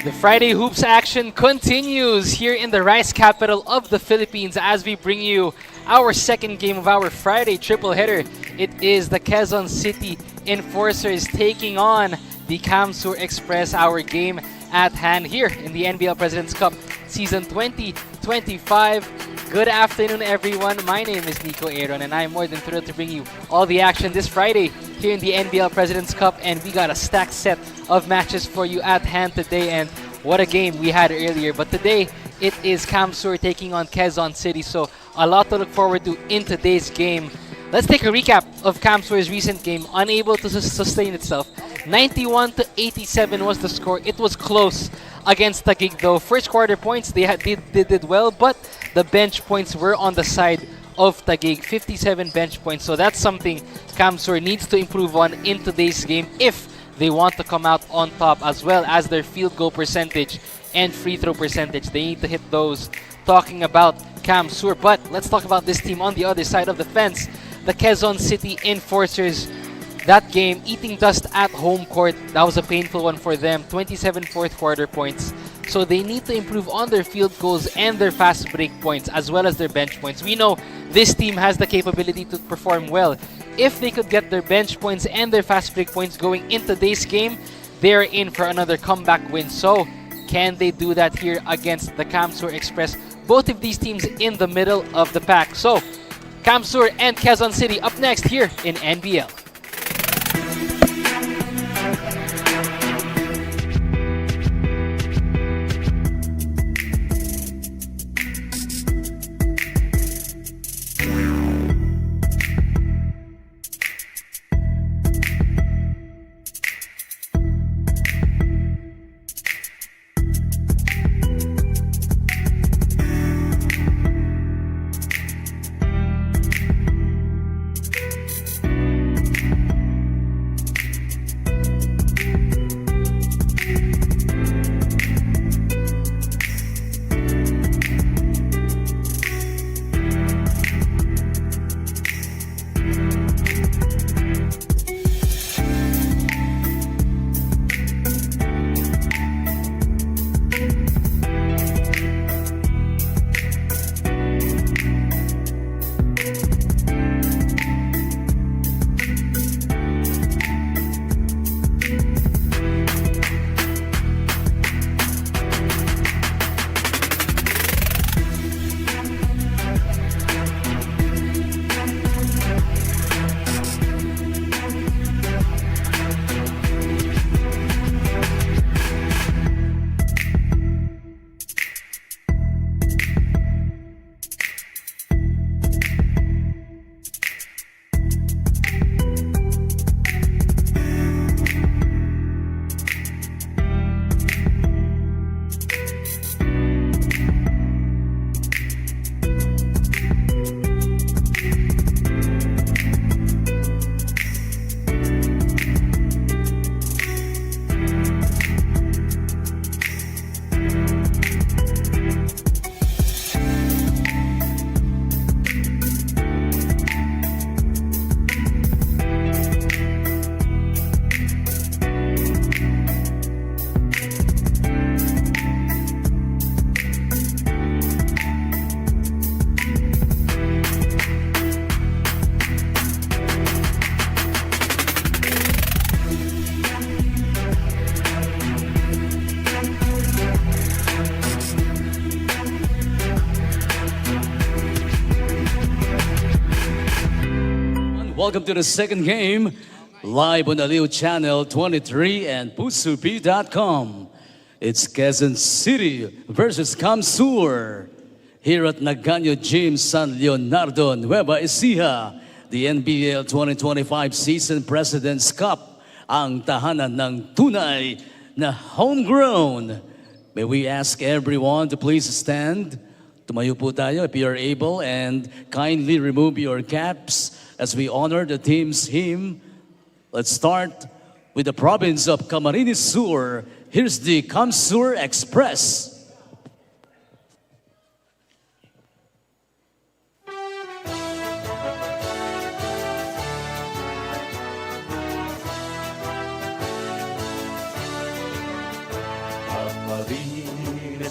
The Friday Hoops action continues here in the rice capital of the Philippines as we bring you our second game of our Friday triple header. It is the Quezon City Enforcers taking on the Kamsur Express, our game at hand here in the NBL President's Cup Season 2025. Good afternoon, everyone. My name is Nico Aaron, and I'm more than thrilled to bring you all the action this Friday here in the NBL President's Cup. And we got a stacked set of matches for you at hand today. And what a game we had earlier. But today, it is Kamsur taking on Quezon City. So a lot to look forward to in today's game. Let's take a recap of Kamsur's recent game. Unable to sustain itself. 91-87 was the score. It was close against Taguig though. First quarter points, they did well, but the bench points were on the side of Taguig. 57 bench points. So that's something Kamsur needs to improve on in today's game if they want to come out on top, as well as their field goal percentage and free throw percentage. They need to hit those. Talking about Kamsur, but let's talk about this team on the other side of the fence. The Quezon City Enforcers. That game, eating dust at home court, that was a painful one for them. 27 fourth quarter points. So they need to improve on their field goals and their fast break points, as well as their bench points. We know this team has the capability to perform well. If they could get their bench points and their fast break points going into today's game, they're in for another comeback win. So can they do that here against the Kamsur Express? Both of these teams in the middle of the pack. So Kamsur and Quezon City up next here in NBL. Welcome to the second game, live on Aliw Channel 23 and pusup.com. It's Quezon City versus Kamsur here at Naganyo Gym San Leonardo, Nueva, Ecija. The NBL 2025 Season President's Cup, ang tahanan ng tunay na homegrown. May we ask everyone to please stand. Tumayo po tayo if you are able, and kindly remove your caps as we honor the team's hymn. Let's start with the province of Camarines Sur. Here's the Kamsur Express.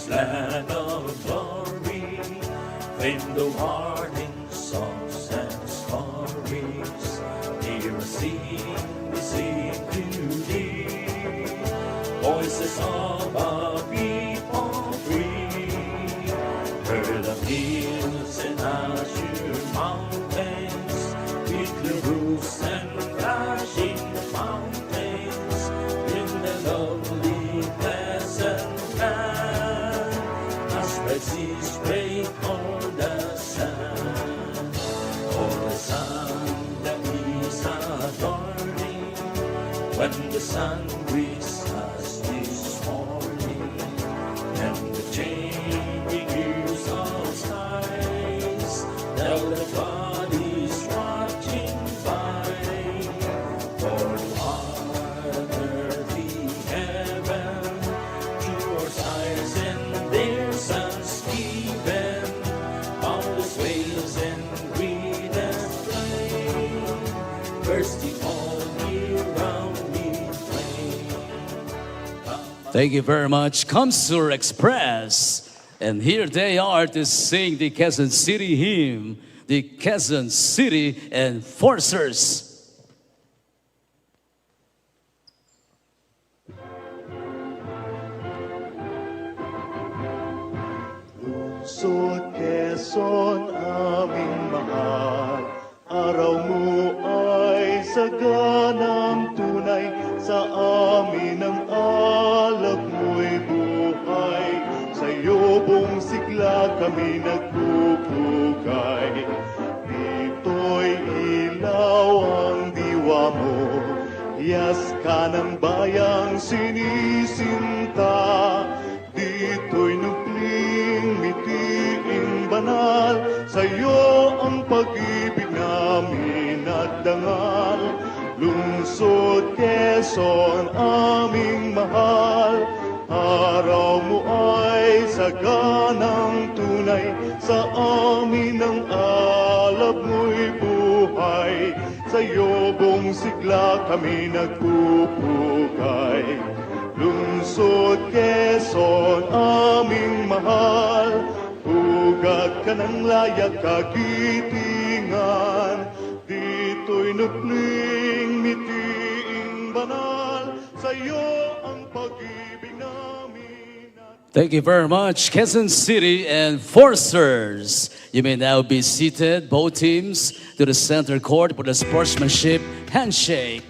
land of glory, claim the warning songs and stories. Hear us sing, we sing to thee. Voices of a people free. Heard of hills and azure mountains, with the roofs and flashing fountains, in the lovely pleasant land, as red seas break on the sand. For the sun that is adorning, when the sun greets us this morning, and the changing hues of skies, tell that God is watching by. For you are an earthly heaven, to our sires and their sons given, boundless waves and green and flame, bursting all year round with flame. Thank you very much, Kamsur Express. And here they are to sing the Quezon City hymn, the Quezon City Enforcers. Lungsod Quezon, aming mahal, araw mo ay saganang tunay, sa amin ang alab mo'y buhay, sa iyo buong sigla kami nagpupugay. Dito'y ilaw ang diwa mo, hiyas ka ng bayang sinisinta. Dito'y nukling mitiing banal, sa'yo ang pag-ibig namin at dangal. Lungsod Quezon, aming mahal, araw mo ay saganang tunay, sa amin ang alab mo'y buhay, sa'yo buong sigla kami nagpupugay. Lungsod Quezon, aming mahal, ugat ka ng layak kagitingan. Dito'y nukling mitiing banal, sa'yo ang pag-ibig namin. Thank you very much, Quezon City Enforcers. You may now be seated, both teams, to the center court for the sportsmanship handshake.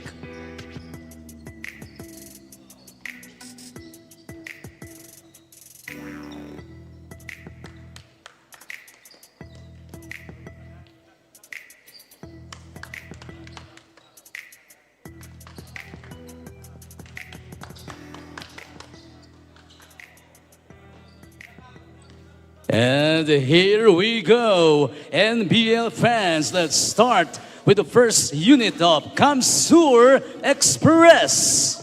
And here we go. NBL fans, let's start with the first unit of Kamsur Express.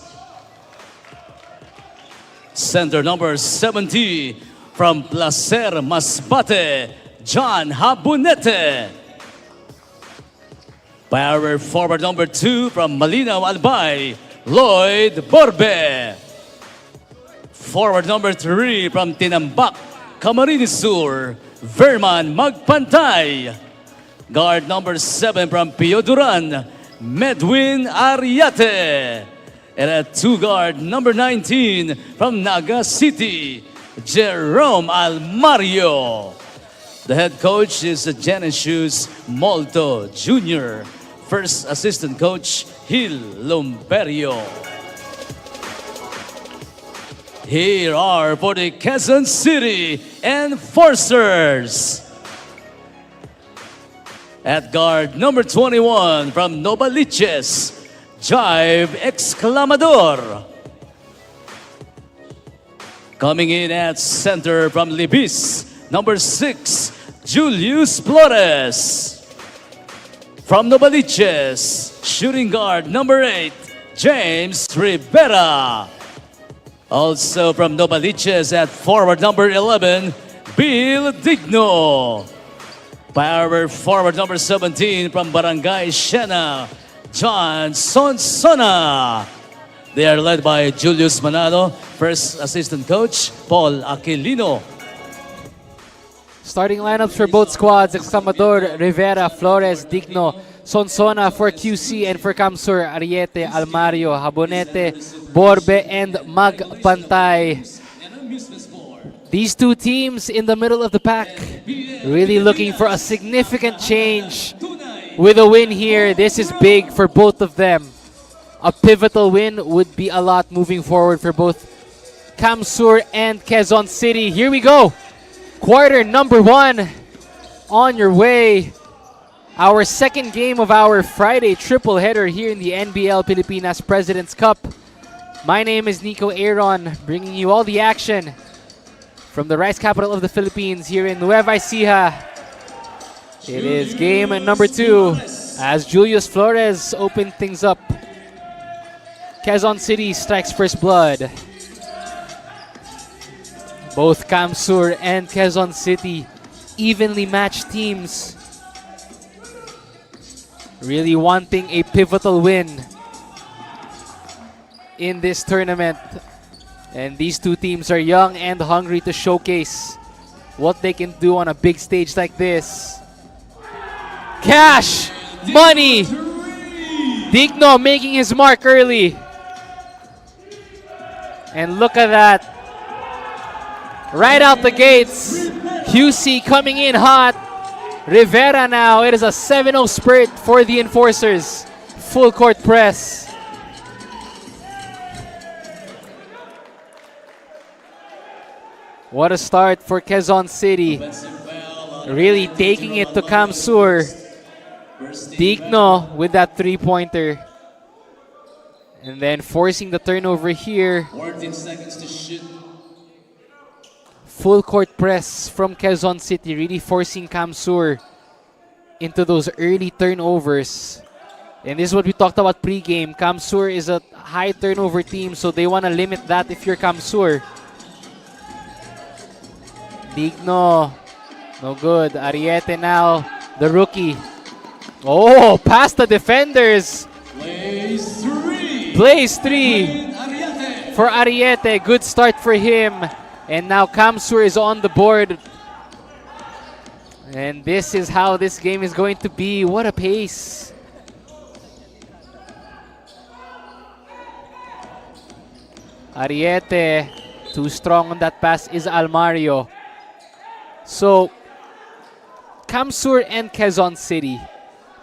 Center number 70 from Placer Masbate, John Habunete. Power forward number 2 from Malinaw Albay, Lloyd Borbe. Forward number 3 from Tinambak, Camarines Sur, Verman Magpantay. Guard number 7 from Pio Duran, Medwin Ariate. And at 2 guard number 19 from Naga City, Jerome Almario. The head coach is Genesius Molto Jr. First assistant coach, Gil Lumperio. Here are for the Quezon City Enforcers. At guard number 21 from Novaliches, Jive Exclamador. Coming in at center from Libis, number 6, Julius Flores. From Novaliches, shooting guard number 8, James Rivera. Also from Novaliches at forward number 11, Bill Digno. Power forward number 17 from Barangay Siena, John Sonsona. They are led by Julius Manalo, first assistant coach, Paul Aquilino. Starting lineups for both squads: Examador, Rivera, Flores, Digno, Sonsona for QC, and for Kamsur, Ariete, Almario, Habonete, Borbe, and Magpantay. These two teams in the middle of the pack really looking for a significant change with a win here. This is big for both of them. A pivotal win would be a lot moving forward for both Kamsur and Quezon City. Here we go. Quarter number 1 on your way. Our second game of our Friday triple header here in the NBL Pilipinas President's Cup. My name is Nico Aaron, bringing you all the action from the rice capital of the Philippines here in Nueva Ecija. It is game number 2 as Julius Flores opened things up. Quezon City strikes first blood. Both Kamsur and Quezon City evenly matched teams, really wanting a pivotal win in this tournament. And these two teams are young and hungry to showcase what they can do on a big stage like this. Cash! Money! Digno making his mark early. And look at that. Right out the gates, QC coming in hot. Rivera now, it is a 7-0 spurt for the Enforcers. Full court press. What a start for Quezon City. Really taking it to Kamsur. Digno with that 3-pointer. And then forcing the turnover here. 14 seconds to shoot. Full court press from Quezon City, really forcing Kamsur into those early turnovers. And this is what we talked about pre-game. Kamsur is a high turnover team, so they want to limit that if you're Kamsur. Digno, no good. Ariete now, the rookie. Oh, past the defenders. Blaze 3 for Ariete. Good start for him. And now Kamsur is on the board. And this is how this game is going to be. What a pace. Ariete, too strong on that pass is Almario. So, Kamsur and Quezon City,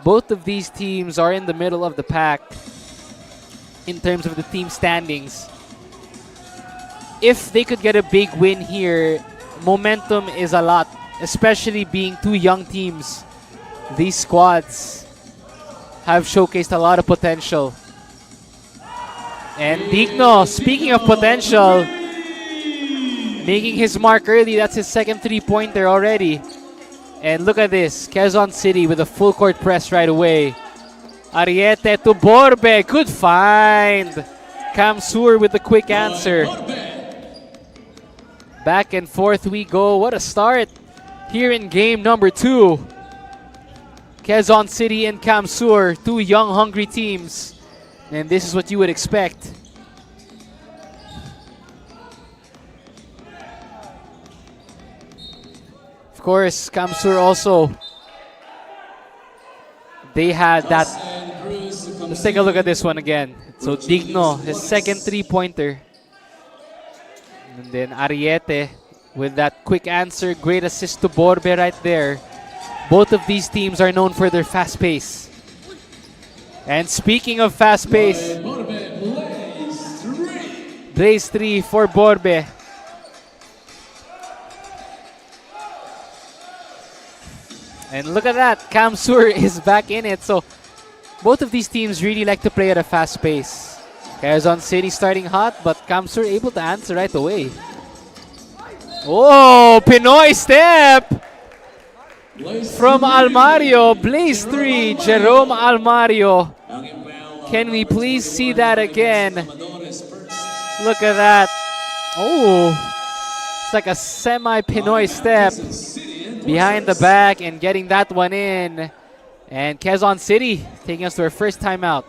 both of these teams are in the middle of the pack in terms of the team standings. If they could get a big win here, momentum is a lot, especially being two young teams. These squads have showcased a lot of potential. And Digno, speaking of potential, making his mark early. That's his second 3-pointer already. And look at this, Quezon City with a full court press right away. Ariete to Borbe, good find. Kamsur with the quick answer. Back and forth we go. What a start here in game number 2. Quezon City and Kamsur, two young, hungry teams. And this is what you would expect. Of course, Kamsur also, they had that. Let's take a look at this one again. So Digno, his second 3-pointer. And then Ariete with that quick answer. Great assist to Borbe right there. Both of these teams are known for their fast pace. And speaking of fast pace, Blaze 3 for Borbe. And look at that, Kamsur is back in it. So both of these teams really like to play at a fast pace. Quezon City starting hot, but Kamsur able to answer right away. Oh, Pinoy step from Almario. Blaze 3, Jerome Almario. Can we please see that again? Look at that. Oh, it's like a semi-Pinoy step behind the back and getting that one in. And Quezon City taking us to our first timeout.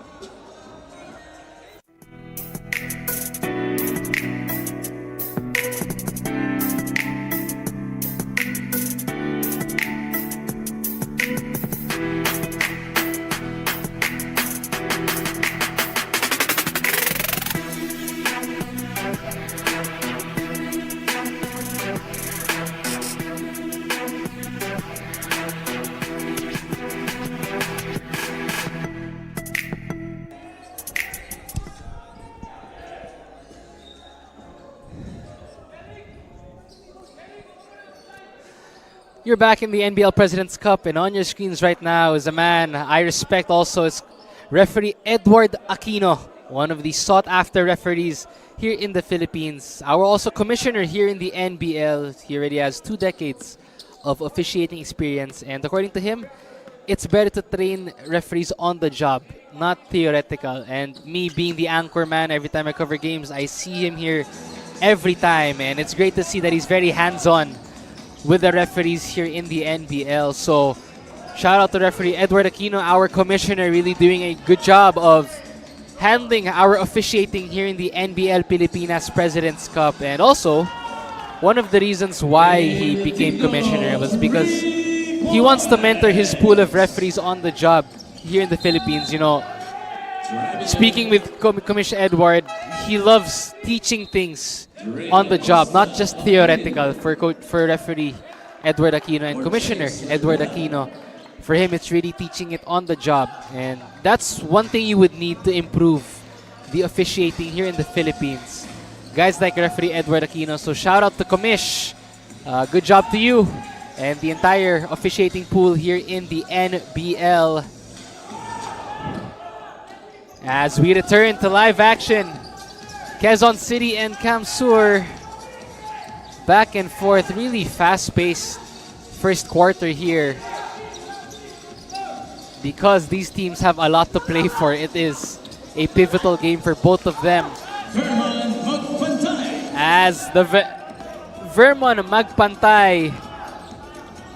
You're back in the NBL President's Cup, and on your screens right now is a man I respect also. It's referee Edward Aquino, one of the sought-after referees here in the Philippines. Our also commissioner here in the NBL. He already has 2 decades of officiating experience, and according to him, it's better to train referees on the job, not theoretical. And me being the anchor man, every time I cover games, I see him here every time, and it's great to see that he's very hands-on with the referees here in the NBL. So shout out to referee Edward Aquino, our commissioner, really doing a good job of handling our officiating here in the NBL Pilipinas President's Cup. And also, one of the reasons why he became commissioner was because he wants to mentor his pool of referees on the job here in the Philippines. You know, speaking with Commissioner Edward, he loves teaching things on the job, not just theoretical. For referee Edward Aquino and Commissioner Edward Aquino, for him it's really teaching it on the job, and that's one thing you would need to improve the officiating here in the Philippines. Guys like referee Edward Aquino. So shout out to Commish. Good job to you and the entire officiating pool here in the NBL. As we return to live action, Quezon City and Kamsur back and forth, really fast-paced first quarter here. Because these teams have a lot to play for, it is a pivotal game for both of them. As the Vermon Magpantay,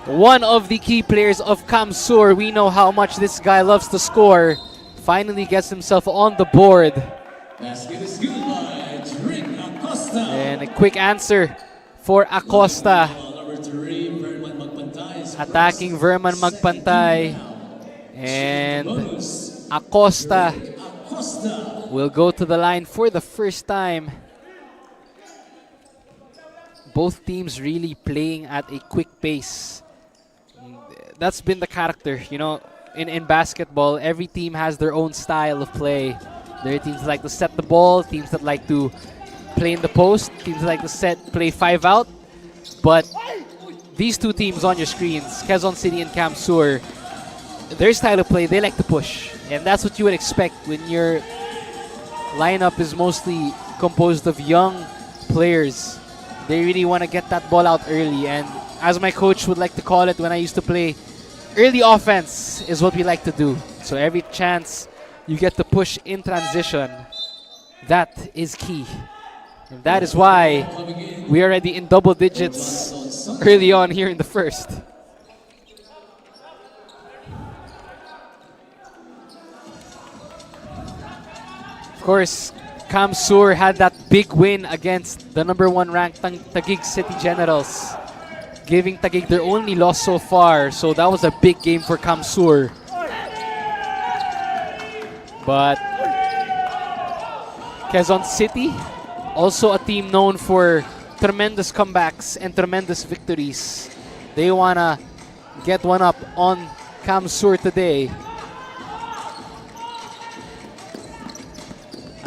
one of the key players of Kamsur, we know how much this guy loves to score, finally gets himself on the board. And a quick answer for Acosta. Attacking Verman Magpantay. And Acosta will go to the line for the first time. Both teams really playing at a quick pace. That's been the character, you know. In basketball, every team has their own style of play. There are teams that like to set the ball, teams that like to play in the post, teams that like to play 5 out. But these two teams on your screens, Quezon City and Kamsur, their style of play, they like to push. And that's what you would expect when your lineup is mostly composed of young players. They really want to get that ball out early. And as my coach would like to call it when I used to play, early offense is what we like to do. So every chance you get to push in transition, that is key. And that is why we are already in double digits early on here in the first. Of course, Kamsur had that big win against the #1 ranked Taguig City Generals, giving Taguig their only loss so far. So that was a big game for Kamsur. But Quezon City, also a team known for tremendous comebacks and tremendous victories. They want to get one up on Kamsur today.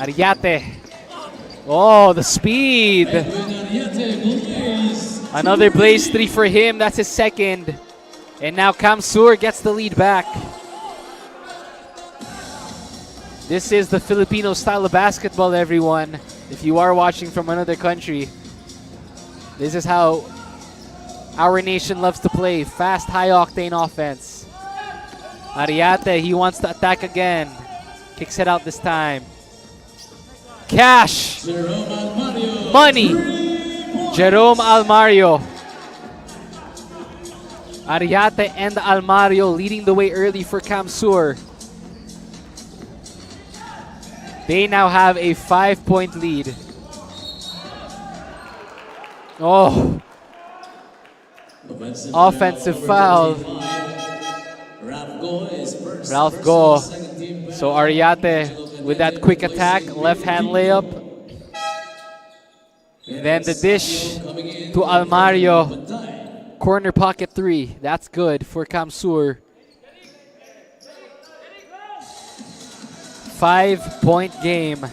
Ariate. Oh, the speed. Another blaze 3 for him. That's his second. And now Kamsur gets the lead back. This is the Filipino style of basketball, everyone. If you are watching from another country, this is how our nation loves to play. Fast, high-octane offense. Ariate, he wants to attack again. Kicks it out this time. Cash. Money. Jerome Almario. Ariate and Almario leading the way early for Kamsur. They now have a 5-point lead. Oh. Offensive foul. Ralph Go. So Ariate with that quick attack, left-hand layup. And then the dish to Almario. Corner pocket 3. That's good for Kamsur. 5-point game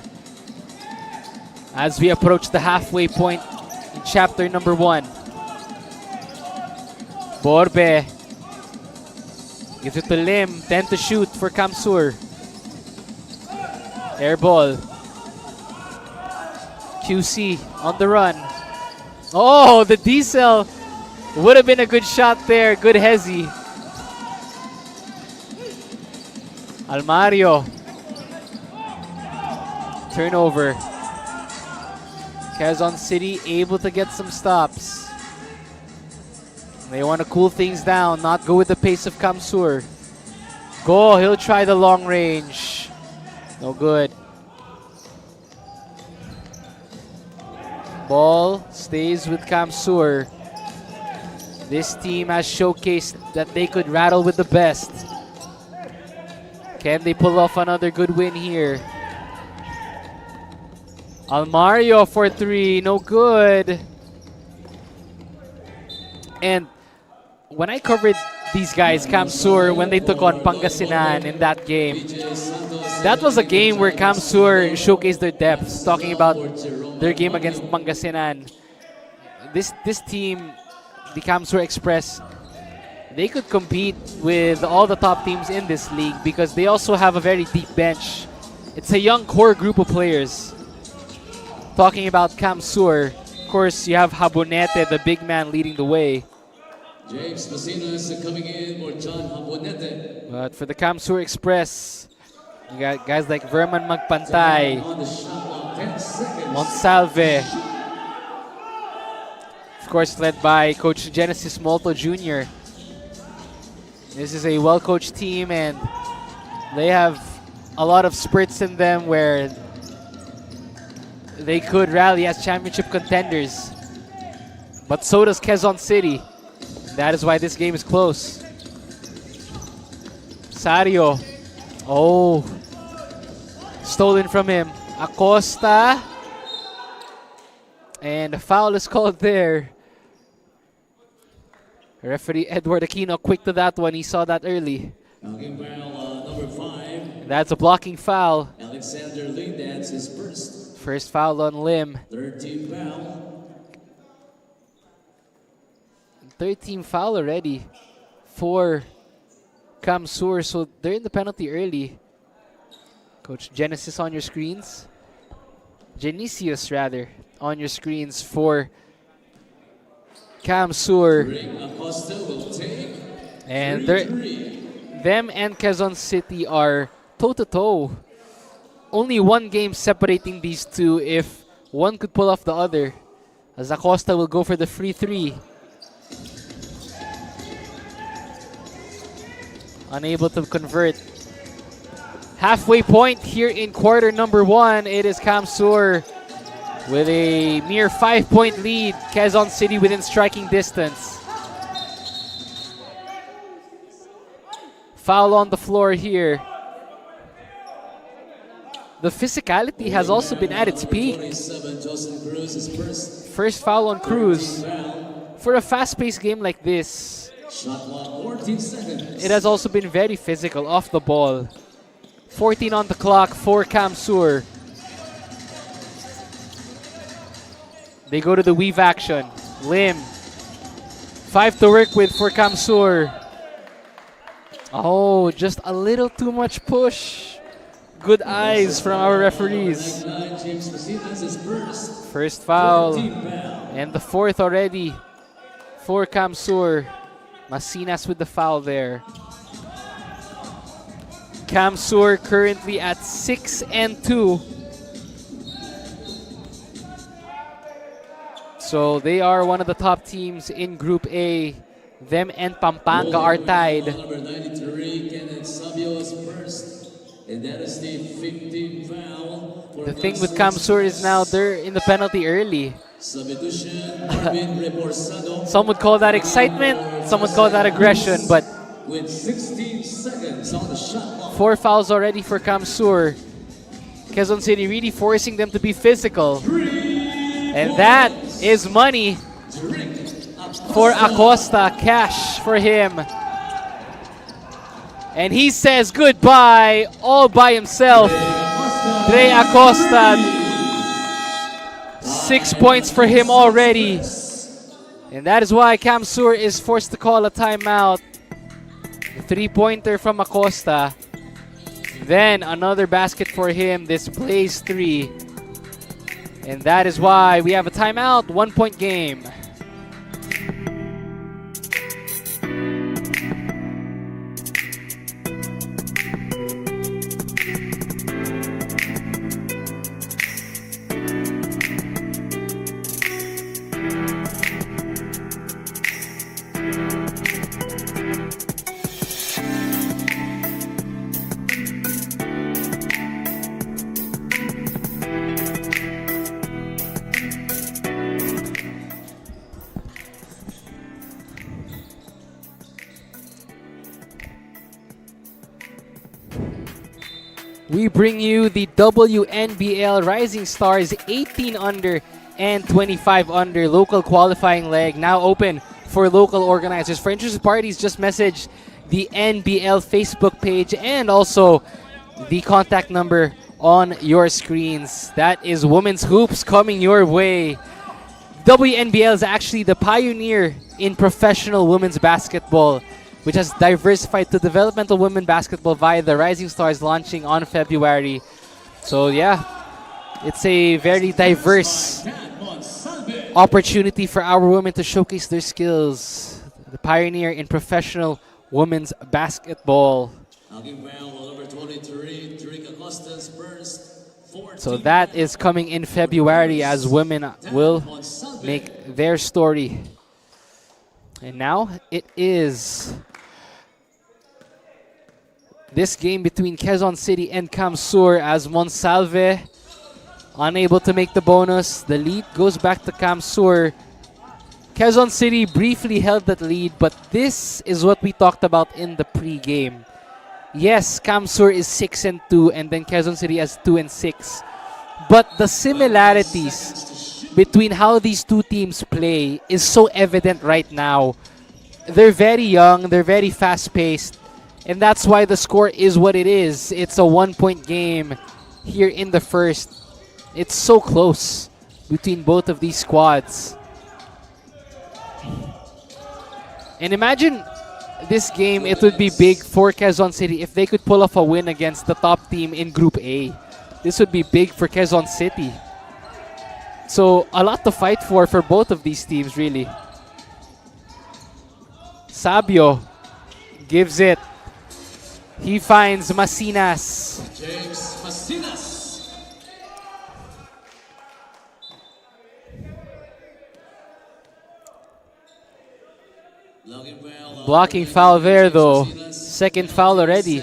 as we approach the halfway point in chapter #1. Borbe gives it to Lim. 10 to shoot for Kamsur. Air ball. QC on the run. Oh, the diesel would have been a good shot there. Good hezi. Almario. Turnover. Quezon City able to get some stops. They want to cool things down, not go with the pace of Kamsur. Go, he'll try the long range. No good. Ball stays with Kamsur. This team has showcased that they could rattle with the best. Can they pull off another good win here? Almario for 3, no good. And when I covered these guys, Kamsur, when they took on Pangasinan in that game, that was a game where Kamsur showcased their depth, talking about their game against Pangasinan. This team, the Kamsur Express, they could compete with all the top teams in this league because they also have a very deep bench. It's a young core group of players. Talking about Kamsur, of course, you have Habonete, the big man, leading the way. James Messina is coming in for John Habonete. But for the Kamsur Express, you got guys like Verman Magpantay, On the shot clock, 10 seconds. Monsalve. Of course, led by Coach Genesis Molto Jr. This is a well-coached team, and they have a lot of spurts in them where they could rally as championship contenders. But so does Quezon City. That is why this game is close. Sario. Oh. Stolen from him. Acosta. And a foul is called there. Referee Edward Aquino quick to that one. He saw that early. Knocking foul, number 5. That's a blocking foul. Alexander Lee, that's his first. First foul on Lim. 13 foul. 13 foul already for Kamsur, so they're in the penalty early. Coach Genesis on your screens. Genesius, rather, on your screens for Kamsur. Acosta will take. And them and Quezon City are toe-to-toe. Only one game separating these two if one could pull off the other. As Acosta will go for the free 3. Unable to convert. Halfway point here in quarter number 1. It is Kamsur with a mere 5-point lead. Quezon City within striking distance. Foul on the floor here. The physicality has also been at its peak. 27, Joseph Cruz is first. First foul on Cruz. For a fast-paced game like this, Shot clock, 14 seconds. it has also been very physical off the ball. 14 on the clock for Kamsur. They go to the weave action. Lim. 5 to work with for Kamsur. Oh, just a little too much push. Good eyes from our referees. 9, James Messina is first. First foul. 14 foul. And the fourth already for Kamsur. Masinas with the foul there. Kamsur currently at 6-2. So they are one of the top teams in Group A. Them and Pampanga are tied. Number 93, Kenneth Sabio is first. And that is the 15th foul. For The thing with Kamsur is now they're in the penalty early. Substitution, Marvin Reborsado. Some would call that excitement, some would call that aggression, but With 16 seconds on the shot clock. 4 fouls already for Kamsur. Quezon City really forcing them to be physical. And that is money for Acosta, cash for him. And he says goodbye all by himself. Dre Acosta, 6 points for him already. And that is why Kamsur is forced to call a timeout. The three-pointer from Acosta. Then another basket for him. This Blaze 3. And that is why we have a timeout. 1 point game. We bring you the WNBL Rising Stars 18 under and 25 under local qualifying leg, now open for local organizers. For interested parties, just message the NBL Facebook page and also the contact number on your screens. That is Women's Hoops coming your way. WNBL is actually the pioneer in professional women's basketball, which has diversified to developmental women basketball via the Rising Stars launching on February. So yeah, it's a very diverse opportunity for our women to showcase their skills. The pioneer in professional women's basketball. So that is coming in February as women will make their story. And now it is this game between Quezon City and Kamsur as Monsalve unable to make the bonus. The lead goes back to Kamsur. Quezon City briefly held that lead, but this is what we talked about in the pre-game. Yes, Kamsur is 6-2 and then Quezon City has 2-6. But the similarities between how these two teams play is so evident right now. They're very young, they're very fast-paced, and that's why the score is what it is. It's a 1 point game here in the first. It's so close between both of these squads. And imagine this game, it would be big for Quezon City if they could pull off a win against the top team in Group A. This would be big for Quezon City. So a lot to fight for both of these teams, really. Sabio gives it. He finds Masinas. James Masinas. Blocking foul there though. Second foul already.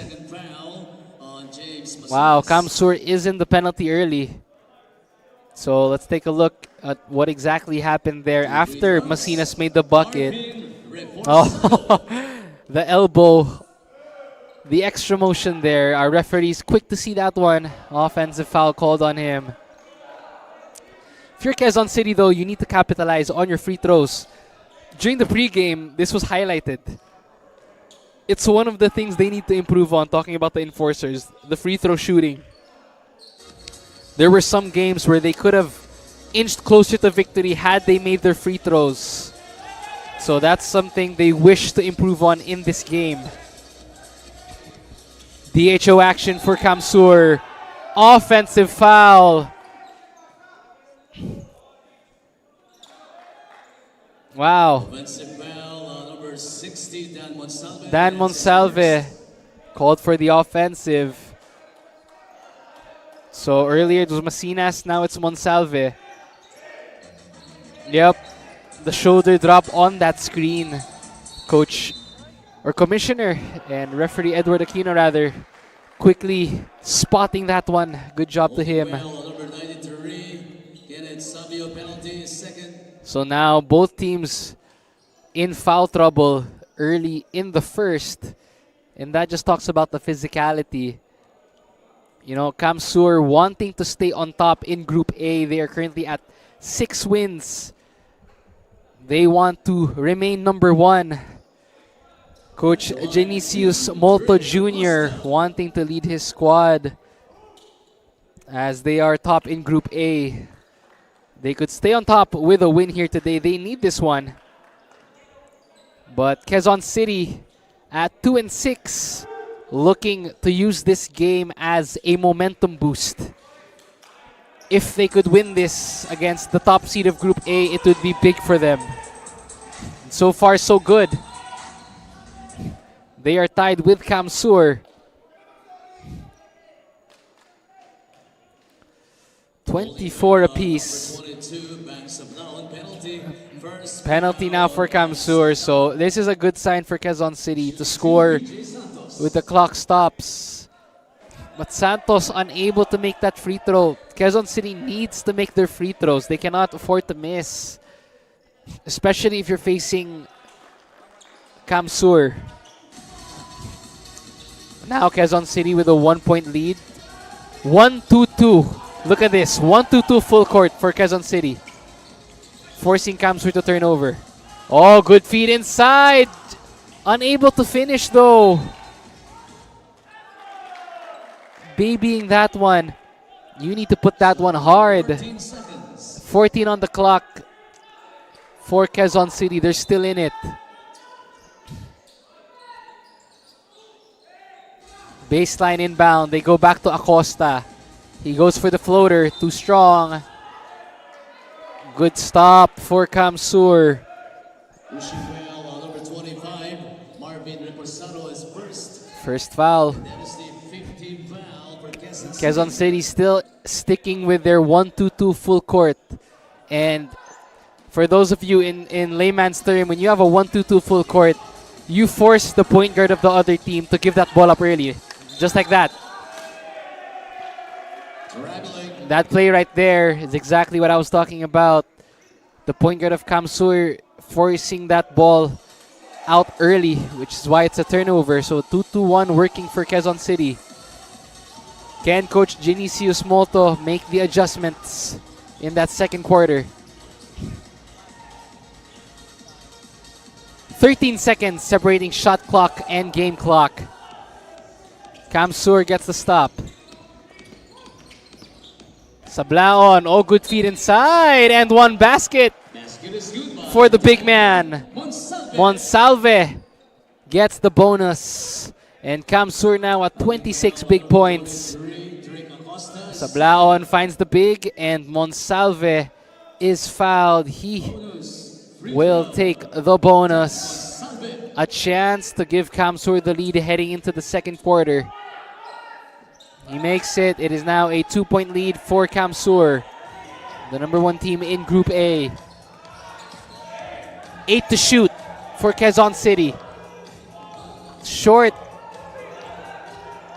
Wow, Kamsur is in the penalty early. So let's take a look at what exactly happened there after Masinas made the bucket. Oh, the elbow. The extra motion there. Our referee's quick to see that one. Offensive foul called on him. If you're Quezon City though, you need to capitalize on your free throws. During the pregame, this was highlighted. It's one of the things they need to improve on, talking about the enforcers, the free throw shooting. There were some games where they could have inched closer to victory had they made their free throws. So that's something they wish to improve on in this game. DHO action for Kamsur. Offensive foul. Wow. Number 60, Dan Monsalve called for the offensive. So earlier it was Masinas, now it's Monsalve. Yep. The shoulder drop on that screen. Coach or Commissioner and referee Edward Aquino rather quickly spotting that one. Good job to him. Number 93, Sabio penalty, second. So now both teams in foul trouble early in the first. And that just talks about the physicality. You know, Kamsur wanting to stay on top in Group A. They are currently at 6 wins. They want to remain number 1. Coach Genesius Molto Jr. wanting to lead his squad as they are top in Group A. They could stay on top with a win here today. They need this one But Quezon City at 2-6, looking to use this game as a momentum boost. If they could win this against the top seed of Group A, it would be big for them. So far, so good. They are tied with Kamsur. 24 apiece. Penalty now for Kamsur. So this is a good sign for Quezon City to score with the clock stops. But Santos unable to make that free throw. Quezon City needs to make their free throws. They cannot afford to miss. Especially if you're facing Kamsur. Now Quezon City with a 1-point lead. 1-2-2. Look at this. 1-2-2 full court for Quezon City. Forcing Kamsur to turn over. Oh, good feed inside. Unable to finish though. Babying that one. You need to put that one hard. 14 on the clock for Quezon City. They're still in it. Baseline inbound. They go back to Acosta. He goes for the floater. Too strong. Good stop for Kamsur. First foul. Quezon City still sticking with their 1-2-2 full court. And for those of you in layman's term, when you have a 1-2-2 full court, you force the point guard of the other team to give that ball up early. Just like that. That play right there is exactly what I was talking about. The point guard of Kamsur forcing that ball out early, which is why it's a turnover. So 2-2-1 working for Quezon City. Can Coach Genisius Molto make the adjustments in that second quarter? 13 seconds separating shot clock and game clock. Kamsur gets the stop. Sablaon, oh, good feed inside, and one basket for the big man. Monsalve gets the bonus, and Kamsur now at 26 big points. Sablaon finds the big, and Monsalve is fouled. He will take the bonus. A chance to give Kamsur the lead heading into the second quarter. He makes it. It is now a 2-point lead for Kamsur, the number 1 team in Group A. 8 to shoot for Quezon City. Short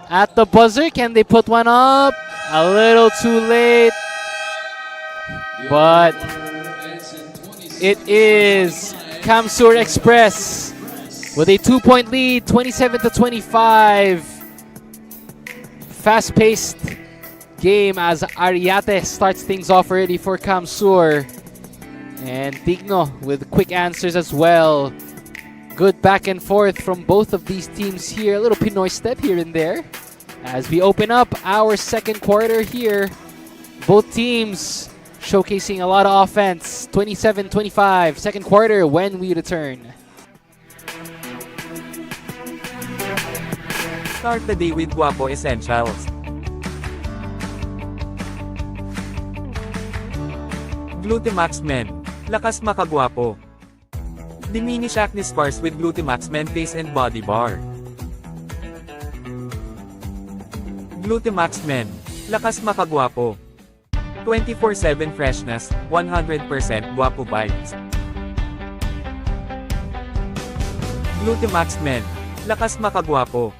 at the buzzer. Can they put one up? A little too late. But it is Kamsur Express with a 2-point lead, 27 to 25. Fast-paced game as Ariate starts things off early for Kamsur. And Digno with quick answers as well. Good back and forth from both of these teams here. A little Pinoy step here and there. As we open up our second quarter here. Both teams showcasing a lot of offense. 27-25, second quarter when we return. Start the day with Guapo Essentials. Glutamax Men. Lakas makagwapo. Diminish acne scars with Glutamax Men Face and Body Bar. Glutamax Men. Lakas makagwapo. 24/7 freshness, 100% Guapo vibes. Glutamax Men. Lakas makagwapo.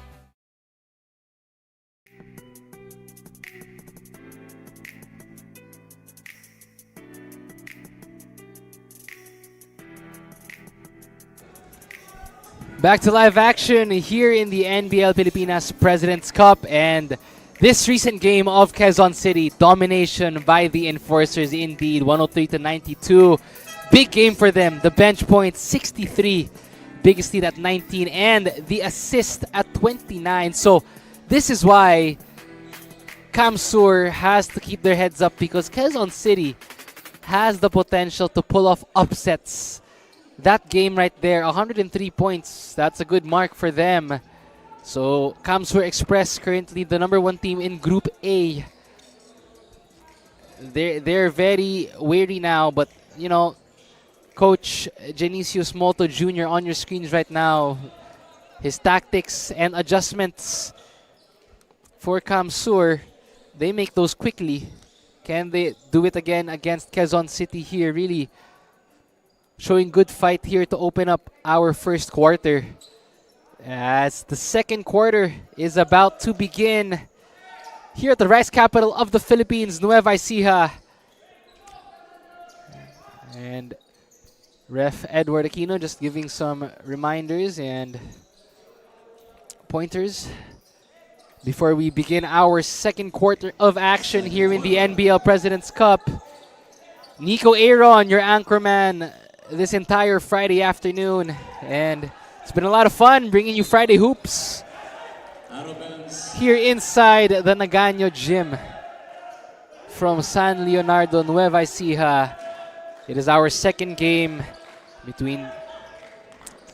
Back to live action here in the NBL Pilipinas President's Cup, and this recent game of Quezon City, domination by the Enforcers indeed, 103 to 92. Big game for them. The bench points 63, biggest lead at 19, and the assist at 29. So this is why Kamsur has to keep their heads up, because Quezon City has the potential to pull off upsets that game right there. 103 points. That's a good mark for them. So Kamsur Express currently the #1 team in Group A. They're very weary now, but you know, Coach Genicius Moto Jr. on your screens right now. His tactics and adjustments for Kamsur, they make those quickly. Can they do it again against Quezon City here? Really showing good fight here to open up our first quarter. As the second quarter is about to begin here at the rice capital of the Philippines, Nueva Ecija. And Ref Edward Aquino just giving some reminders and pointers before we begin our second quarter of action here in the NBL President's Cup. Nico Aaron, your anchorman this entire Friday afternoon, and it's been a lot of fun bringing you Friday hoops here inside the Nagaño Gym from San Leonardo, Nueva Ecija. It is our second game between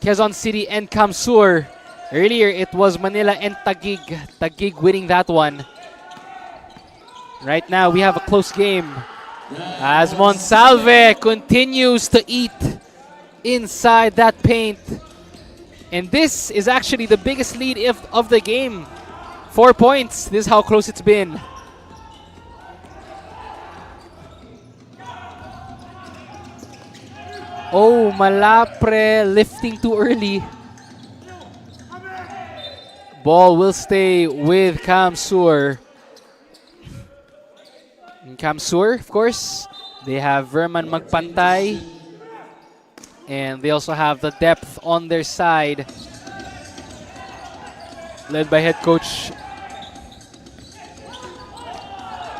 Quezon City and Kamsur. Earlier, it was Manila and Taguig. Taguig winning that one. Right now, we have a close game as Monsalve continues to eat inside that paint. And this is actually the biggest lead of the game. 4 points. This is how close it's been. Oh, Malapre lifting too early. Ball will stay with Kamsur. In Kamsur, of course, they have Verman Magpantay. And they also have the depth on their side, led by head coach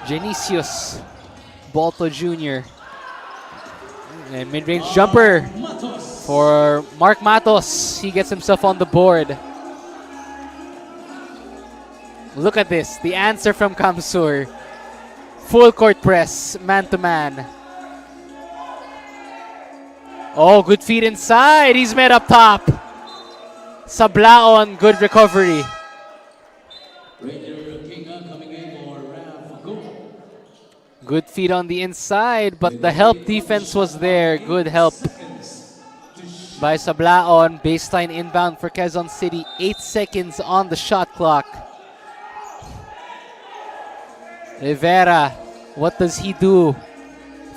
Genicius Balto Jr. And mid-range jumper for Mark Matos. He gets himself on the board. Look at this, the answer from Kamsur. Full court press, man-to-man. Oh, good feed inside. He's met up top. Sablaon, good recovery. Good feed on the inside, but the help defense was there. Good help by Sablaon. Baseline inbound for Quezon City. 8 seconds on the shot clock. Rivera, what does he do?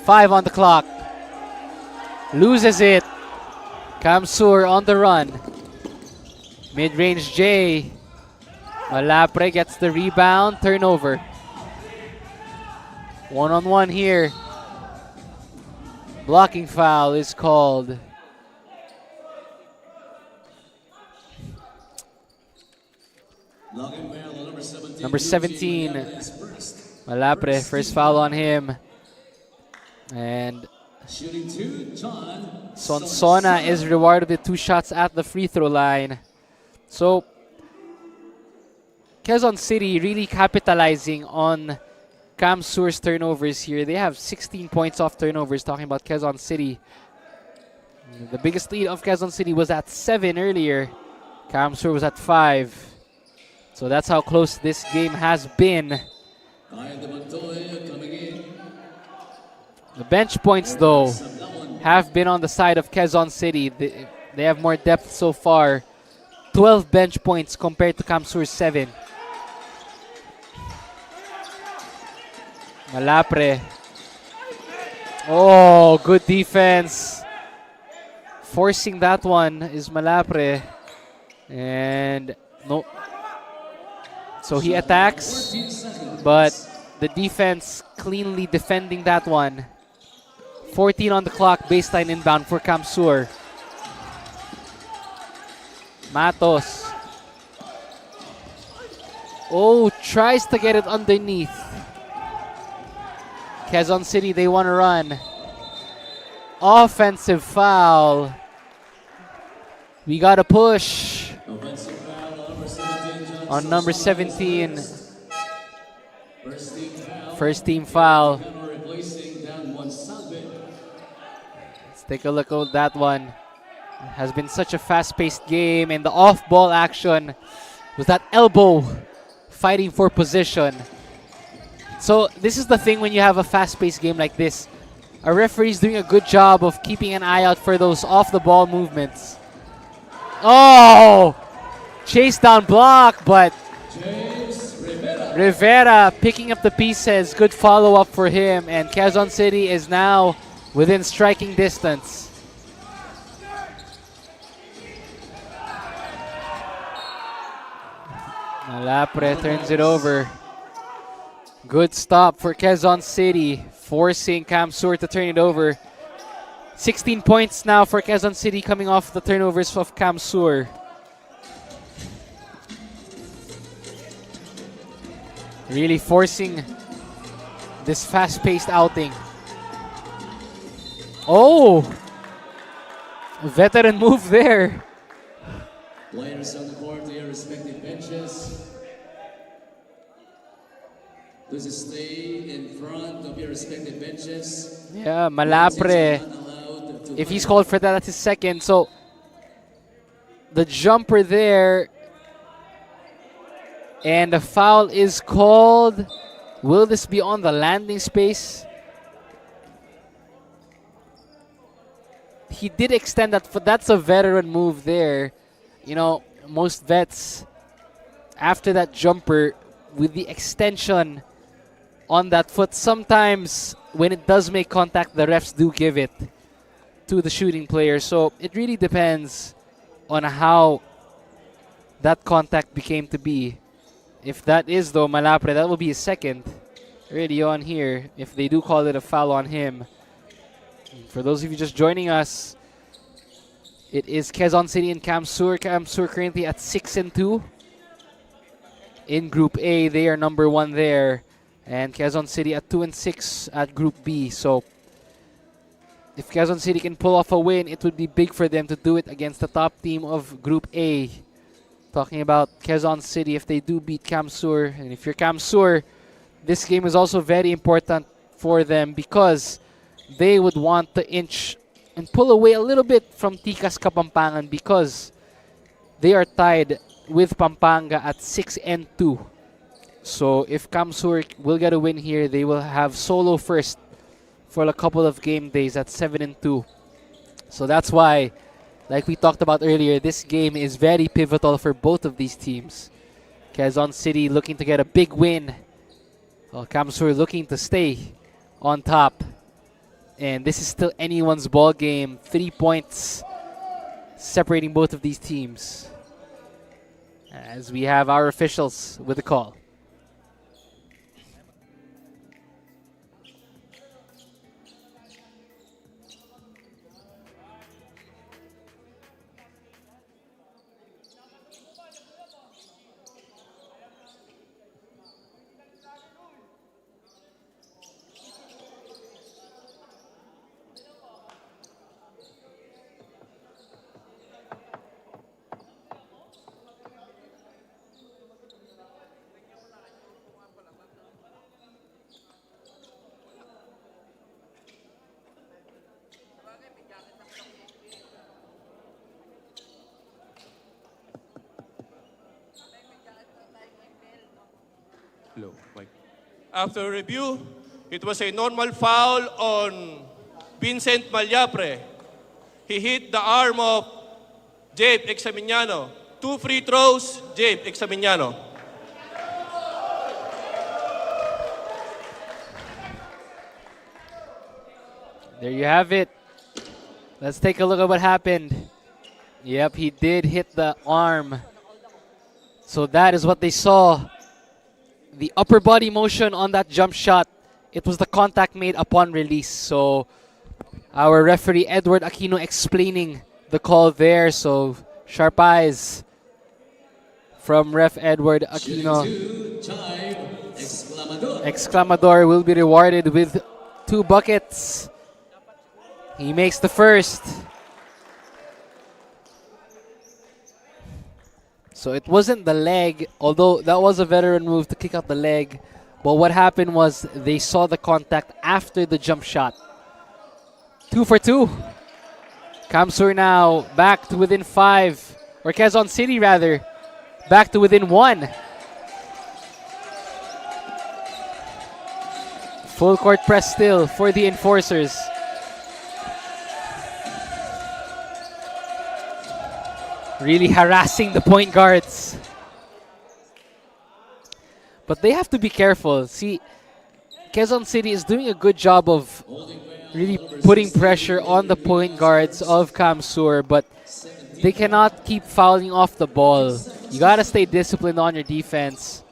5 on the clock. Loses it. Kamsur on the run. Mid-range J. Malapre gets the rebound. Turnover. One-on-one here. Blocking foul is called. Number 17. Malapre, first foul on him. And Sonsona is rewarded with 2 shots at the free throw line. So, Quezon City really capitalizing on Kamsur's turnovers here. They have 16 points off turnovers, talking about Quezon City. The biggest lead of Quezon City was at 7 earlier. Kamsur was at 5. So that's how close this game has been. The bench points, though, have been on the side of Quezon City. They have more depth so far. 12 bench points compared to Kamsur's 7. Malapre. Oh, good defense. Forcing that one is Malapre. And no. So he attacks, but the defense cleanly defending that one. 14 on the clock, baseline inbound for Kamsur. Matos. Oh, tries to get it underneath. Quezon City, they want to run. Offensive foul. We got to push on number 17. First team foul. Let's take a look at that one. has been such a fast-paced game, and the off-ball action was that elbow fighting for position. So this is the thing when you have a fast-paced game like this. A referee's doing a good job of keeping an eye out for those off-the-ball movements. Oh! Chase down block, but Rivera picking up the pieces. Good follow-up for him, and Quezon City is now within striking distance. Malapre turns it over. Good stop for Quezon City, forcing Kamsur to turn it over. 16 points now for Quezon City coming off the turnovers of Kamsur. Really forcing this fast-paced outing. Oh! A veteran move there. Players on the court to your respective benches. Please stay in front of your respective benches. Yeah, Malapre. If he's called for that, that's his second. So the jumper there, and the foul is called. Will this be on the landing space? He did extend that, but that's a veteran move there. You know, most vets, after that jumper, with the extension on that foot, sometimes when it does make contact, the refs do give it to the shooting player. So it really depends on how that contact became to be. If that is, though, Malapre, that will be his second already on here, if they do call it a foul on him. For those of you just joining us, it is Quezon City and Kamsur. Kamsur currently at 6-2. In Group A, they are number 1 there. And Quezon City at 2-6 at Group B. So if Quezon City can pull off a win, it would be big for them to do it against the top team of Group A. Talking about Quezon City, if they do beat Kamsur, and if you're Kamsur, this game is also very important for them because they would want to inch and pull away a little bit from Tikas Kapampangan because they are tied with Pampanga at 6-2. So if Kamsur will get a win here, they will have solo first for a couple of game days at 7-2. So that's why, like we talked about earlier, this game is very pivotal for both of these teams. Quezon City looking to get a big win, while Kamsur looking to stay on top. And this is still anyone's ball game. 3 points separating both of these teams. As we have our officials with the call. Hello, Mike. After review, it was a normal foul on Vincent Malyapre. He hit the arm of Jabe Examiniano. 2 free throws, Jabe Examiniano. There you have it. Let's take a look at what happened. Yep, he did hit the arm. So that is what they saw. The upper body motion on that jump shot, it was the contact made upon release. So our referee Edward Aquino explaining the call there. So sharp eyes from ref Edward Aquino. Exclamador will be rewarded with 2 buckets. He makes the first. So it wasn't the leg, although that was a veteran move to kick out the leg. But what happened was they saw the contact after the jump shot. 2 for 2. Kamsur now back to within 5, or Quezon City rather, back to within 1. Full court press still for the enforcers. Really harassing the point guards. But they have to be careful. See, Quezon City is doing a good job of really putting pressure on the point guards of Kamsur, but they cannot keep fouling off the ball. You gotta stay disciplined on your defense.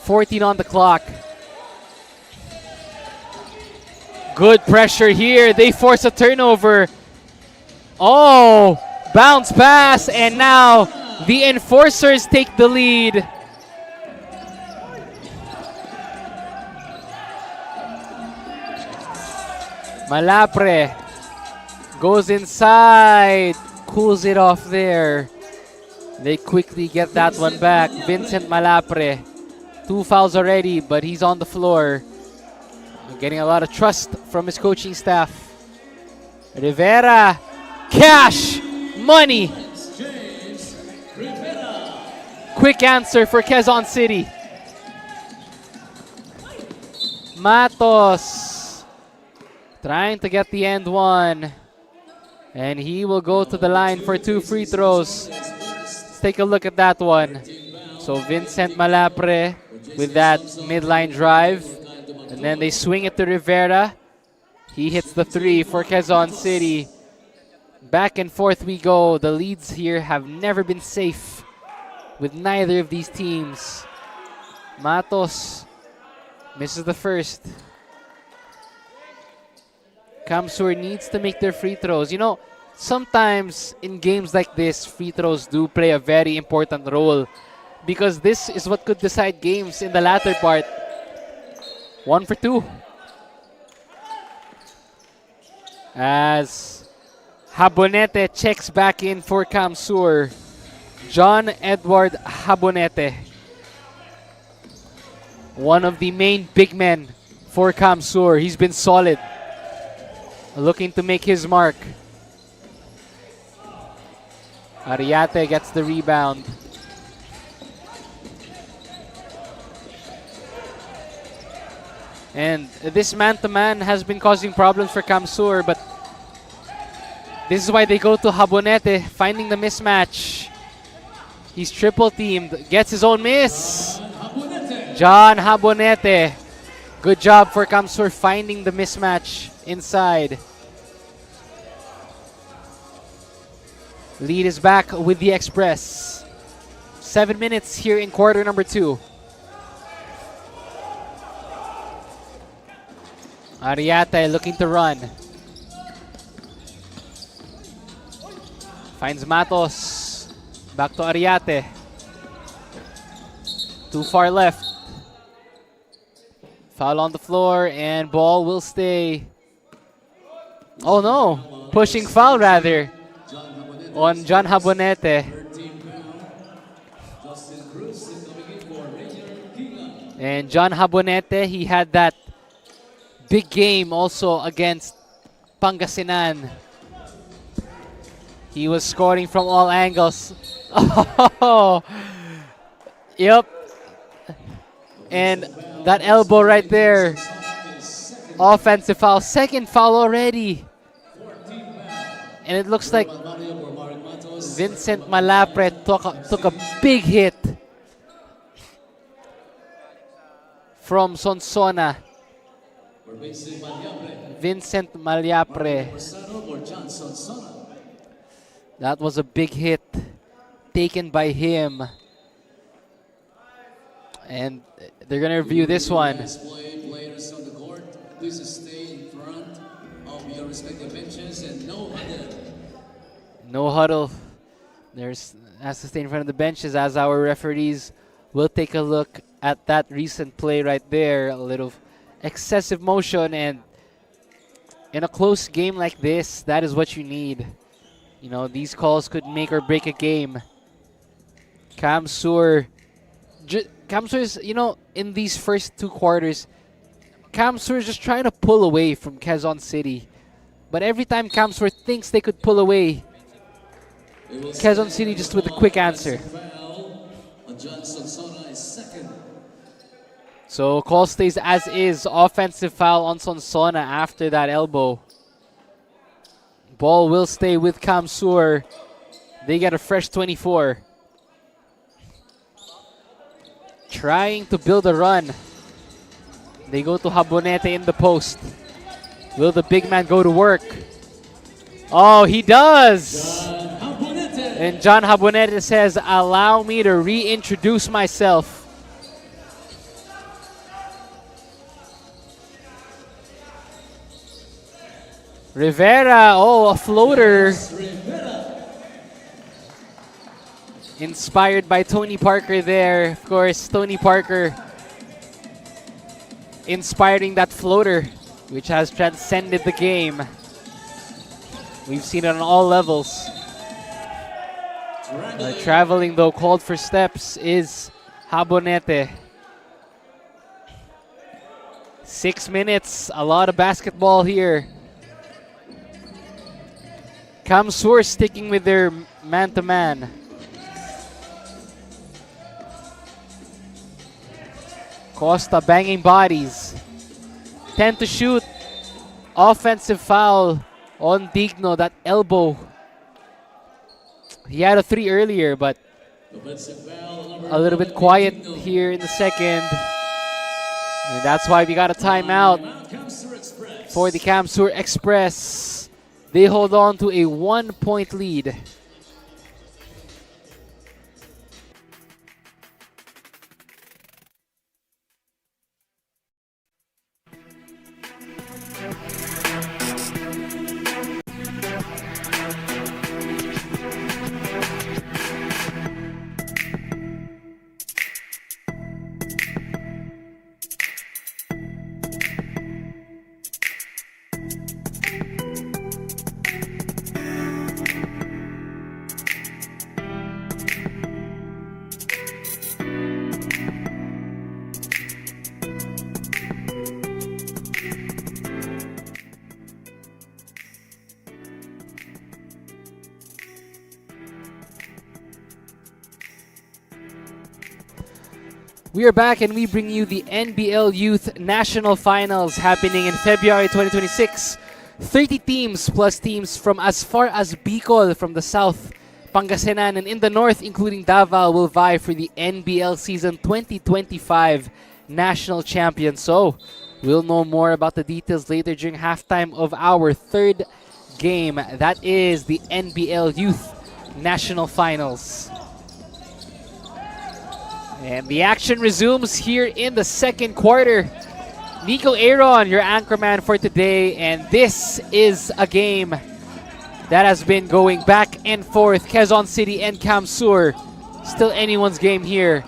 14 on the clock. Good pressure here. They force a turnover. Oh, bounce pass, and now the enforcers take the lead. Malapre goes inside, cools it off there. They quickly get that one back. Vincent Malapre, 2 fouls already, but he's on the floor. Getting a lot of trust from his coaching staff. Rivera, cash, money. Quick answer for Quezon City. Matos trying to get the end one. And he will go to the line for 2 free throws. Let's take a look at that one. So Vincent Malapre with that midline drive. And then they swing it to Rivera. He hits the 3 for Quezon City. Back and forth we go. The leads here have never been safe with neither of these teams. Matos misses the first. Kamsur needs to make their free throws. You know, sometimes in games like this, free throws do play a very important role because this is what could decide games in the latter part. 1 for 2. As Habonete checks back in for Kamsur. John Edward Habonete, one of the main big men for Kamsur. He's been solid, looking to make his mark. Ariate gets the rebound. And this man-to-man has been causing problems for Kamsur, but this is why they go to Habonete, finding the mismatch. He's triple teamed, gets his own miss. John Habonete. Good job for Kamsur finding the mismatch inside. Lead is back with the Express. 7 minutes here in quarter number 2. Ariate looking to run. Finds Matos. Back to Ariate. Too far left. Foul on the floor and ball will stay. Oh no, pushing foul rather on John Habonete. And John Habonete, he had that big game also against Pangasinan. He was scoring from all angles. Oh, yep. And that elbow right there. Offensive foul. Second foul already. And it looks like Vincent Malapre took a big hit from Sonsona. Vincent Malapre. That was a big hit taken by him. And they're going to review this one. Players on the court, please stay in front of your respective benches and no huddle. No huddle. There's has to stay in front of the benches as our referees will take a look at that recent play right there. A little excessive motion, and in a close game like this, that is what you need. You know, these calls could make or break a game. Kamsur is, you know, in these first 2 quarters, Kamsur is just trying to pull away from Quezon City. But every time Camsur thinks they could pull away, Quezon City just with a quick answer. So call stays as is. Offensive foul on Sonsona after that elbow. Ball will stay with Camsur. They get a fresh 24. Trying to build a run. They go to Habonete in the post. Will the big man go to work? Oh, he does! And John Habonete says, allow me to reintroduce myself. Rivera, oh, a floater. Inspired by Tony Parker there. Of course, Tony Parker inspiring that floater, which has transcended the game. We've seen it on all levels. Traveling, though, called for steps is Habonete. 6 minutes, a lot of basketball here. Camsur sticking with their man-to-man. Costa banging bodies. 10 to shoot. Offensive foul on Digno. That elbow. He had a 3 earlier, but a little bit quiet here in the second. And that's why we got a timeout for the Camsur Express. They hold on to a 1-point lead. We are back and we bring you the NBL Youth National Finals happening in February 2026. 30 teams plus teams from as far as Bicol from the south, Pangasinan, and in the north, including Davao, will vie for the NBL Season 2025 National Champion. So, we'll know more about the details later during halftime of our third game. That is the NBL Youth National Finals. And the action resumes here in the second quarter. Nico Aaron, your anchorman for today. And this is a game that has been going back and forth. Quezon City and Camsur. Still anyone's game here.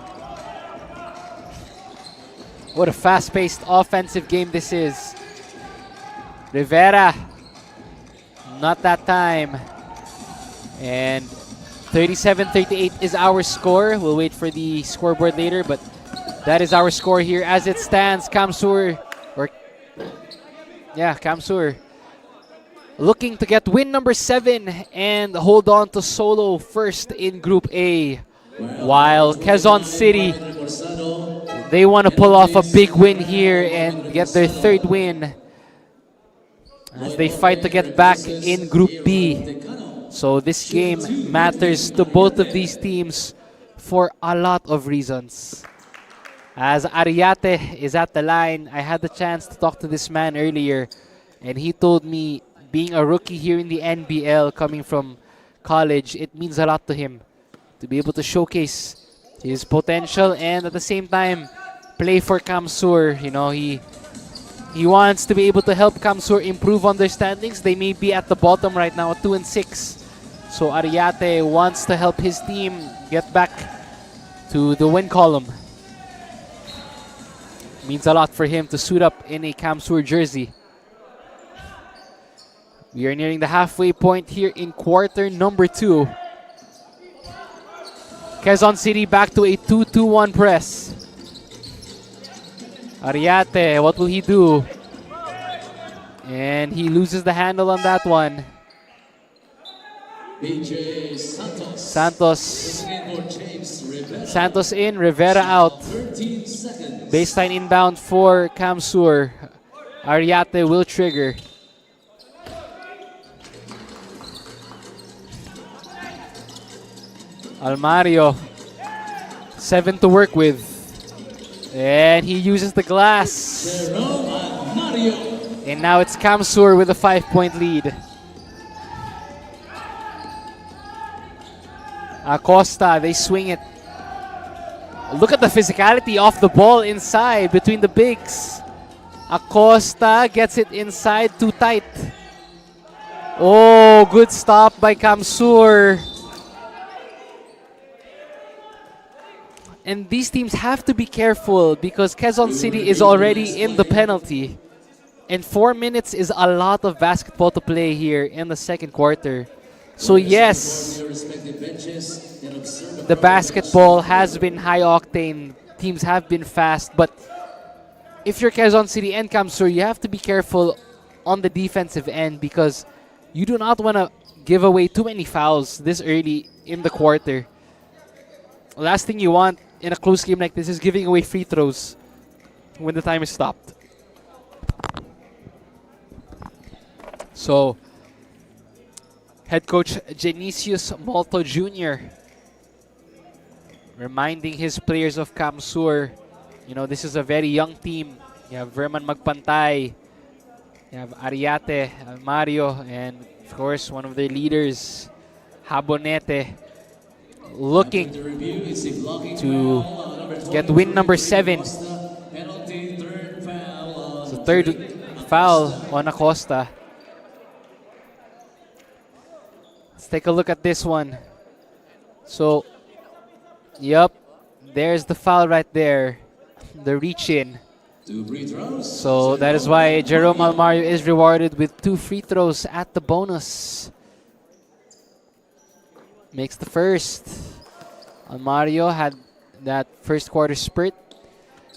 What a fast-paced offensive game this is. Rivera. Not that time. And 37-38 is our score. We'll wait for the scoreboard later, but that is our score here as it stands. Camsur looking to get win number 7 and hold on to solo first in Group A. While Quezon City, they want to pull off a big win here and get their third win as they fight to get back in Group B. So this game matters to both of these teams for a lot of reasons. As Ariate is at the line, I had the chance to talk to this man earlier, and he told me being a rookie here in the NBL coming from college, it means a lot to him to be able to showcase his potential and at the same time play for Camsur. You know, he wants to be able to help Camsur improve on their standings. They may be at the bottom right now at 2-6. So Ariate wants to help his team get back to the win column. Means a lot for him to suit up in a Camsur jersey. We are nearing the halfway point here in quarter number 2. Quezon City back to a 2-2-1 press. Ariate, what will he do? And he loses the handle on that one. BJ Santos. Santos. In for James Rivera. Santos in, Rivera out. 13 seconds. Baseline inbound for Kamsur. Ariate will trigger. Almario. 7 to work with. And he uses the glass. Jerome Mario. And now it's Kamsur with a 5-point lead. Acosta, they swing it. Look at the physicality off the ball inside between the bigs. Acosta gets it inside too tight. Oh, good stop by Kamsur. And these teams have to be careful because Quezon City is already in the penalty. And 4 minutes is a lot of basketball to play here in the second quarter. So yes, the basketball has been high octane. Teams have been fast. But if you're Quezon City and Kamsur, you have to be careful on the defensive end because you do not want to give away too many fouls this early in the quarter. Last thing you want in a close game like this is giving away free throws when the time is stopped. So, head coach Genesius Molto Jr. reminding his players of Kamsur, you know, this is a very young team. You have Verman Magpantay, you have Ariate, Mario, and of course one of their leaders, Habonete, looking to get win number 7. So third foul on Acosta. Let's take a look at this one. So, yep, there's the foul right there, the reach in. So that is why Jerome Almario is rewarded with 2 free throws at the bonus. Makes the first. Almario had that first quarter spurt.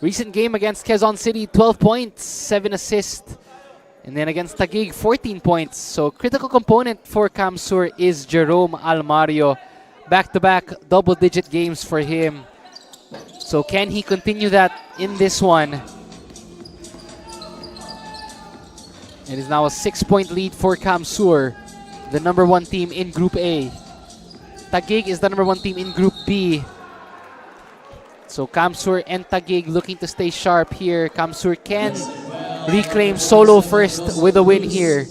Recent game against Quezon City, 12 points, 7 assists. And then against Taguig, 14 points. So critical component for Kamsur is Jerome Almario. Back-to-back double-digit games for him. So can he continue that in this one? It is now a 6-point lead for Kamsur, the number 1 team in Group A. Taguig is the number 1 team in Group B. So Kamsur and Taguig looking to stay sharp here. Kamsur can reclaim solo first with a win here.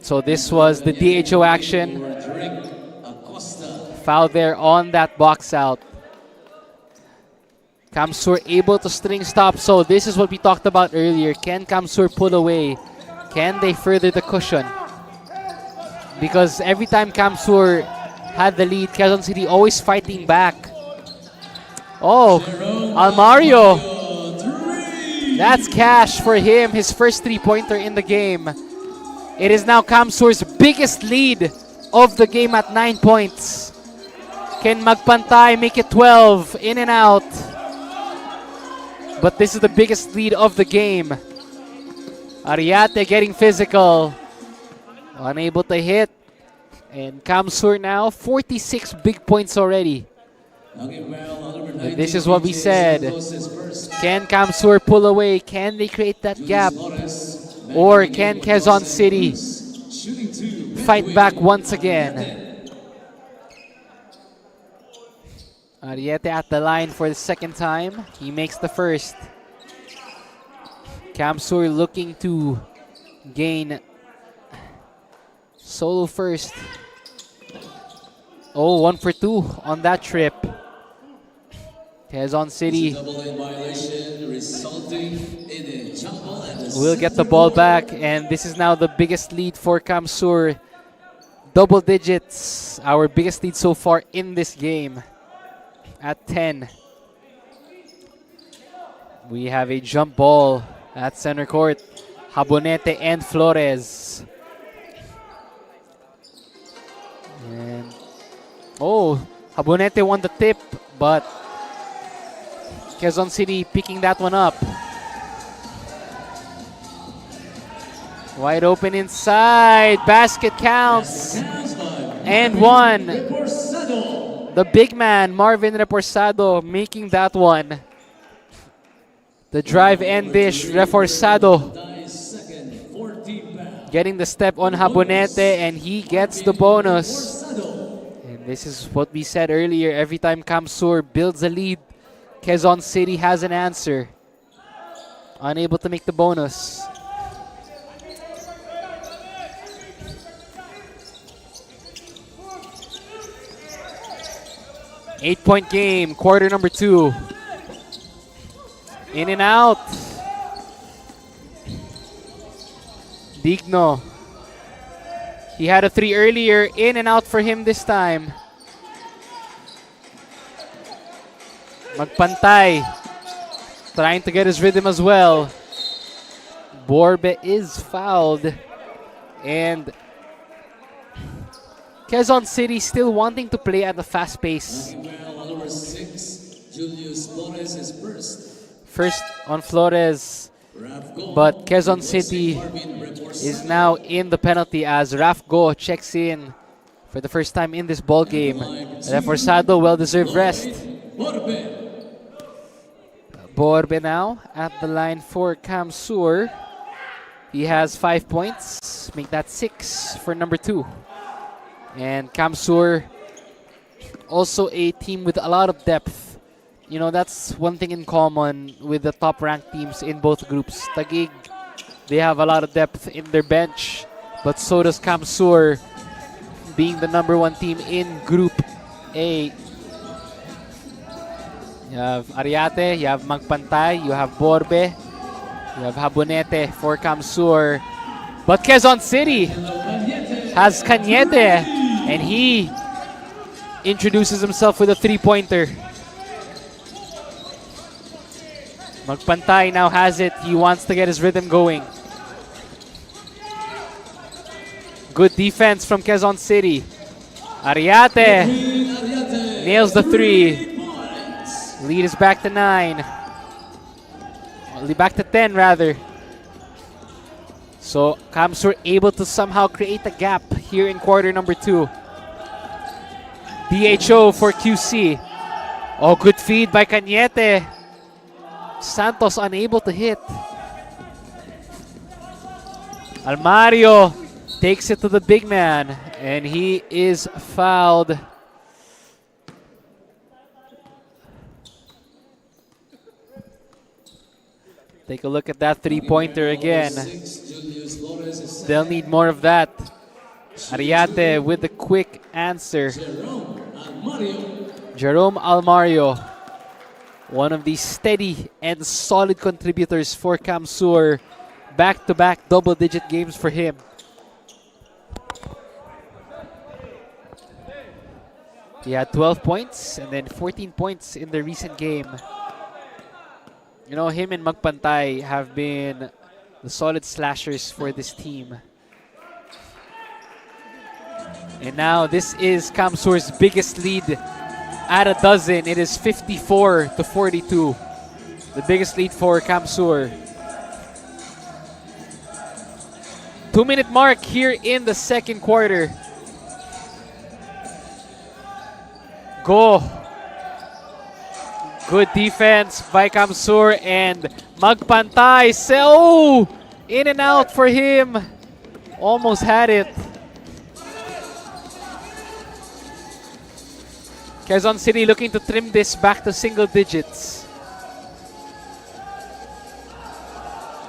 So this was the DHO action. Foul there on that box out. Kamsur able to string stop. So this is what we talked about earlier. Can Kamsur pull away? Can they further the cushion? Because every time Kamsur had the lead, Quezon City always fighting back. Oh, Almario. That's cash for him, his first 3-pointer in the game. It is now Kamsur's biggest lead of the game at 9 points. Can Magpantay make it 12? In and out. But this is the biggest lead of the game. Ariate getting physical. Unable to hit. And Kamsur now 46 big points already. And this is what we said. Can Kamsur pull away? Can they create that gap? Or can Quezon City fight back once again? Ariete at the line for the second time. He makes the first. Kamsur looking to gain solo first. Oh, 1 for 2 on that trip. Quezon City will get the ball back, and this is now the biggest lead for Kamsur. Double digits, our biggest lead so far in this game at 10. We have a jump ball at center court. Habonete and Flores. And oh, Habonete won the tip, but Quezon City picking that one up. Wide open inside. Basket counts. And one. The big man, Marvin Reforzado, making that one. The drive and dish, Reforzado. Getting the step on Habonete, and he gets the bonus. And this is what we said earlier. Every time Kamsur builds a lead, Quezon City has an answer. Unable to make the bonus. Eight-point game, quarter number 2. In and out. Digno. He had a 3 earlier. In and out for him this time. Magpantay. Trying to get his rhythm as well. Borbe is fouled. And Quezon City still wanting to play at a fast pace. First on Flores, but Quezon City is now in the penalty as Rafgo checks in for the first time in this ball game. Reforzado, well-deserved rest. Borbe now at the line for Kamsur. He has 5 points, make that 6 for number 2. And Kamsur, also a team with a lot of depth. You know, that's one thing in common with the top-ranked teams in both groups. Taguig, they have a lot of depth in their bench, but so does Kamsur, being the number 1 team in Group A. You have Ariate, you have Magpantay, you have Borbe, you have Habonete for Kamsur. But Quezon City has Cañete, and he introduces himself with a 3-pointer. Magpantay now has it. He wants to get his rhythm going. Good defense from Quezon City. Ariate nails the 3. Lead is back to 9. Back to 10 rather. So Kamsur able to somehow create a gap here in quarter number 2. DHO for QC. Oh, good feed by Cañete. Santos unable to hit. Almario takes it to the big man, and he is fouled. Take a look at that 3-pointer again. They'll need more of that. Ariate with the quick answer. Jerome Almario, one of the steady and solid contributors for Kamsur. Back-to-back double-digit games for him. He had 12 points and then 14 points in the recent game. You know, him and Magpantay have been the solid slashers for this team. And now this is Kamsur's biggest lead at a dozen. It is 54-42. The biggest lead for Kamsur. 2-minute mark here in the second quarter. Go. Good defense by Kamsur, and Magpantay. Oh, in and out for him. Almost had it. Quezon City looking to trim this back to single digits.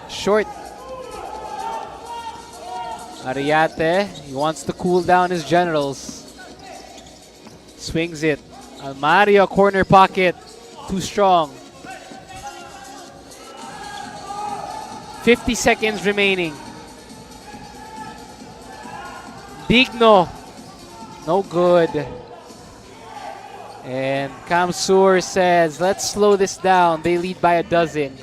Short. Ariate, he wants to cool down his generals. Swings it. Almario, corner pocket. Too strong. 50 seconds remaining. Digno. No good. And Kamsur says, let's slow this down. They lead by a dozen.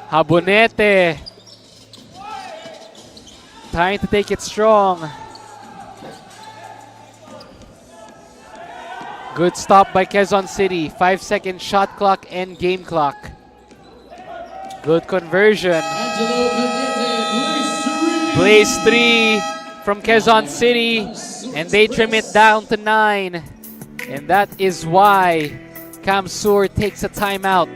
Habonete. Trying to take it strong. Good stop by Quezon City. 5-second shot clock and game clock. Good conversion. Blaze 3 from Quezon City, and they trim it down to 9. And that is why Kamsur takes a timeout.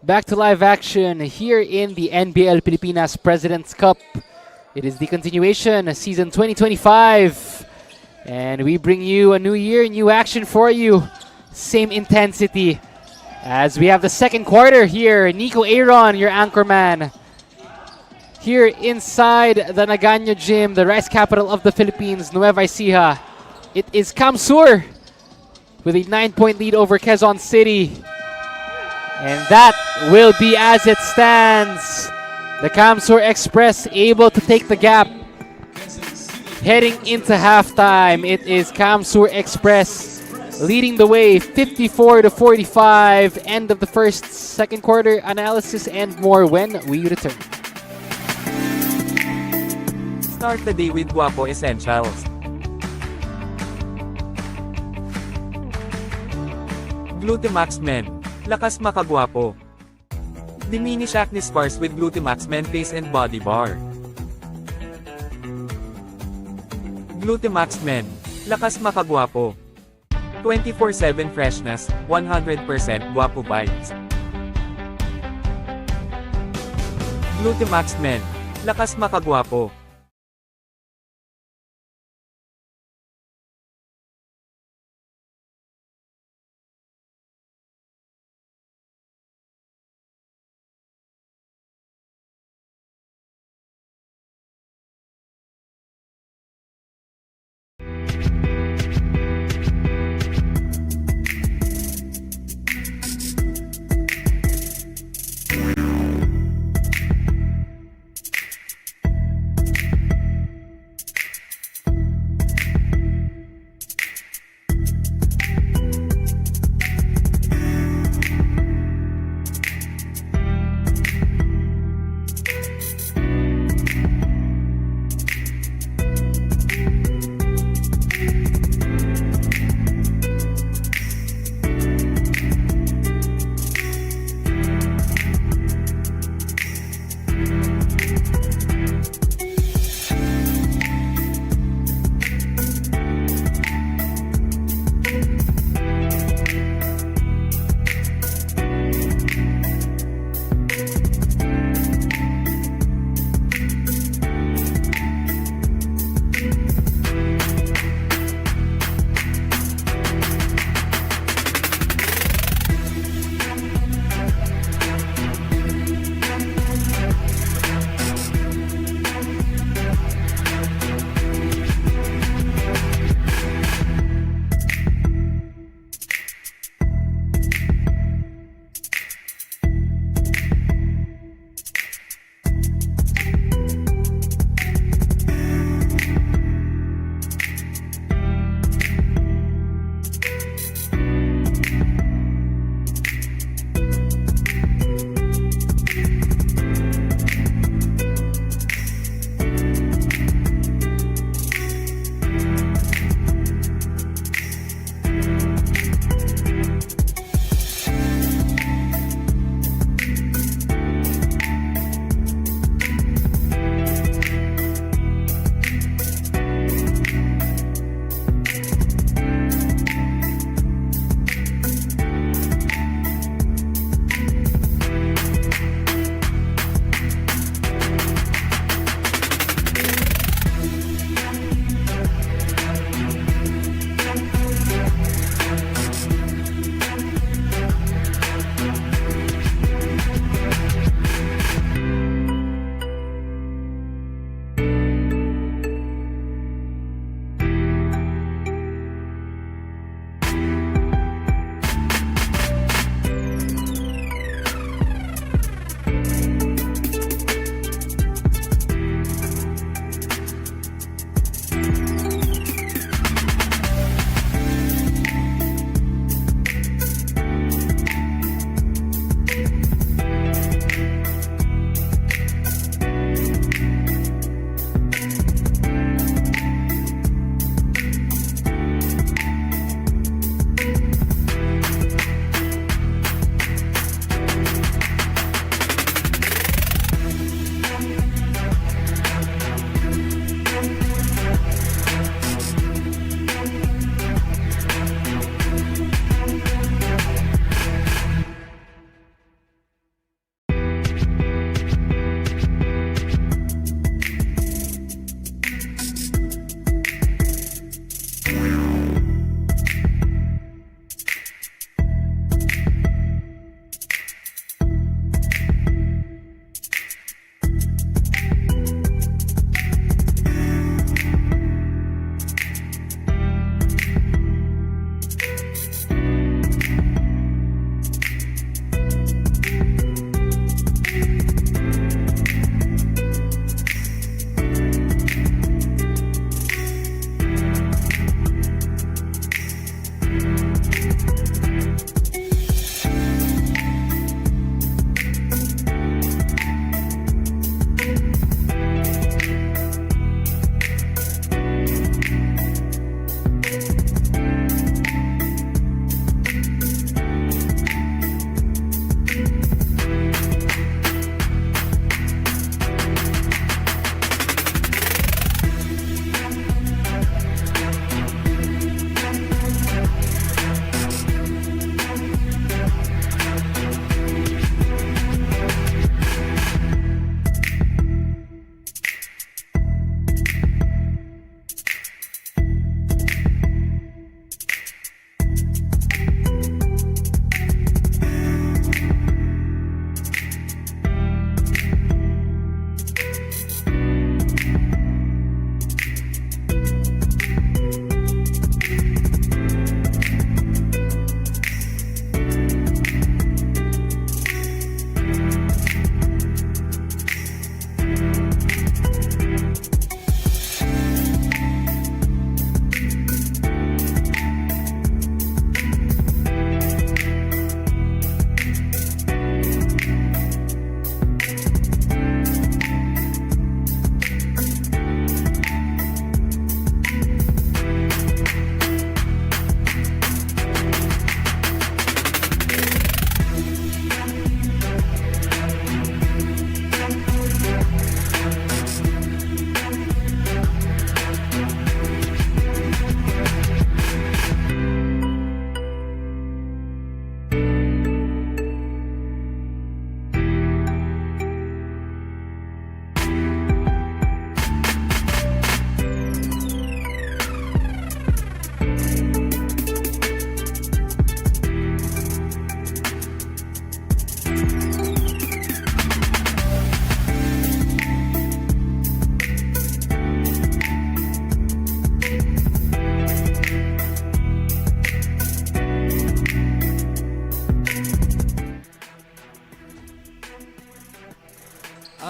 Back to live action here in the NBL Pilipinas President's Cup. It is the continuation, season 2025. And we bring you a new year, new action for you. Same intensity. As we have the second quarter here, Nico Aaron, your anchorman. Here inside the Nagaño Gym, the rice capital of the Philippines, Nueva Ecija. It is Kamsur with a 9-point lead over Quezon City. And that will be as it stands. The Kamsur Express able to take the gap. Heading into halftime, it is Kamsur Express leading the way 54-45. End of the second quarter analysis and more when we return. Start the day with Guapo Essentials. Glutamax Men. Lakas makagwapo. Diminish acne scars with Glutamax Men Face and Body Bar. Glutamax Men. Lakas makagwapo. 24/7 freshness, 100% guapo vibes. Glutamax Men. Lakas makagwapo.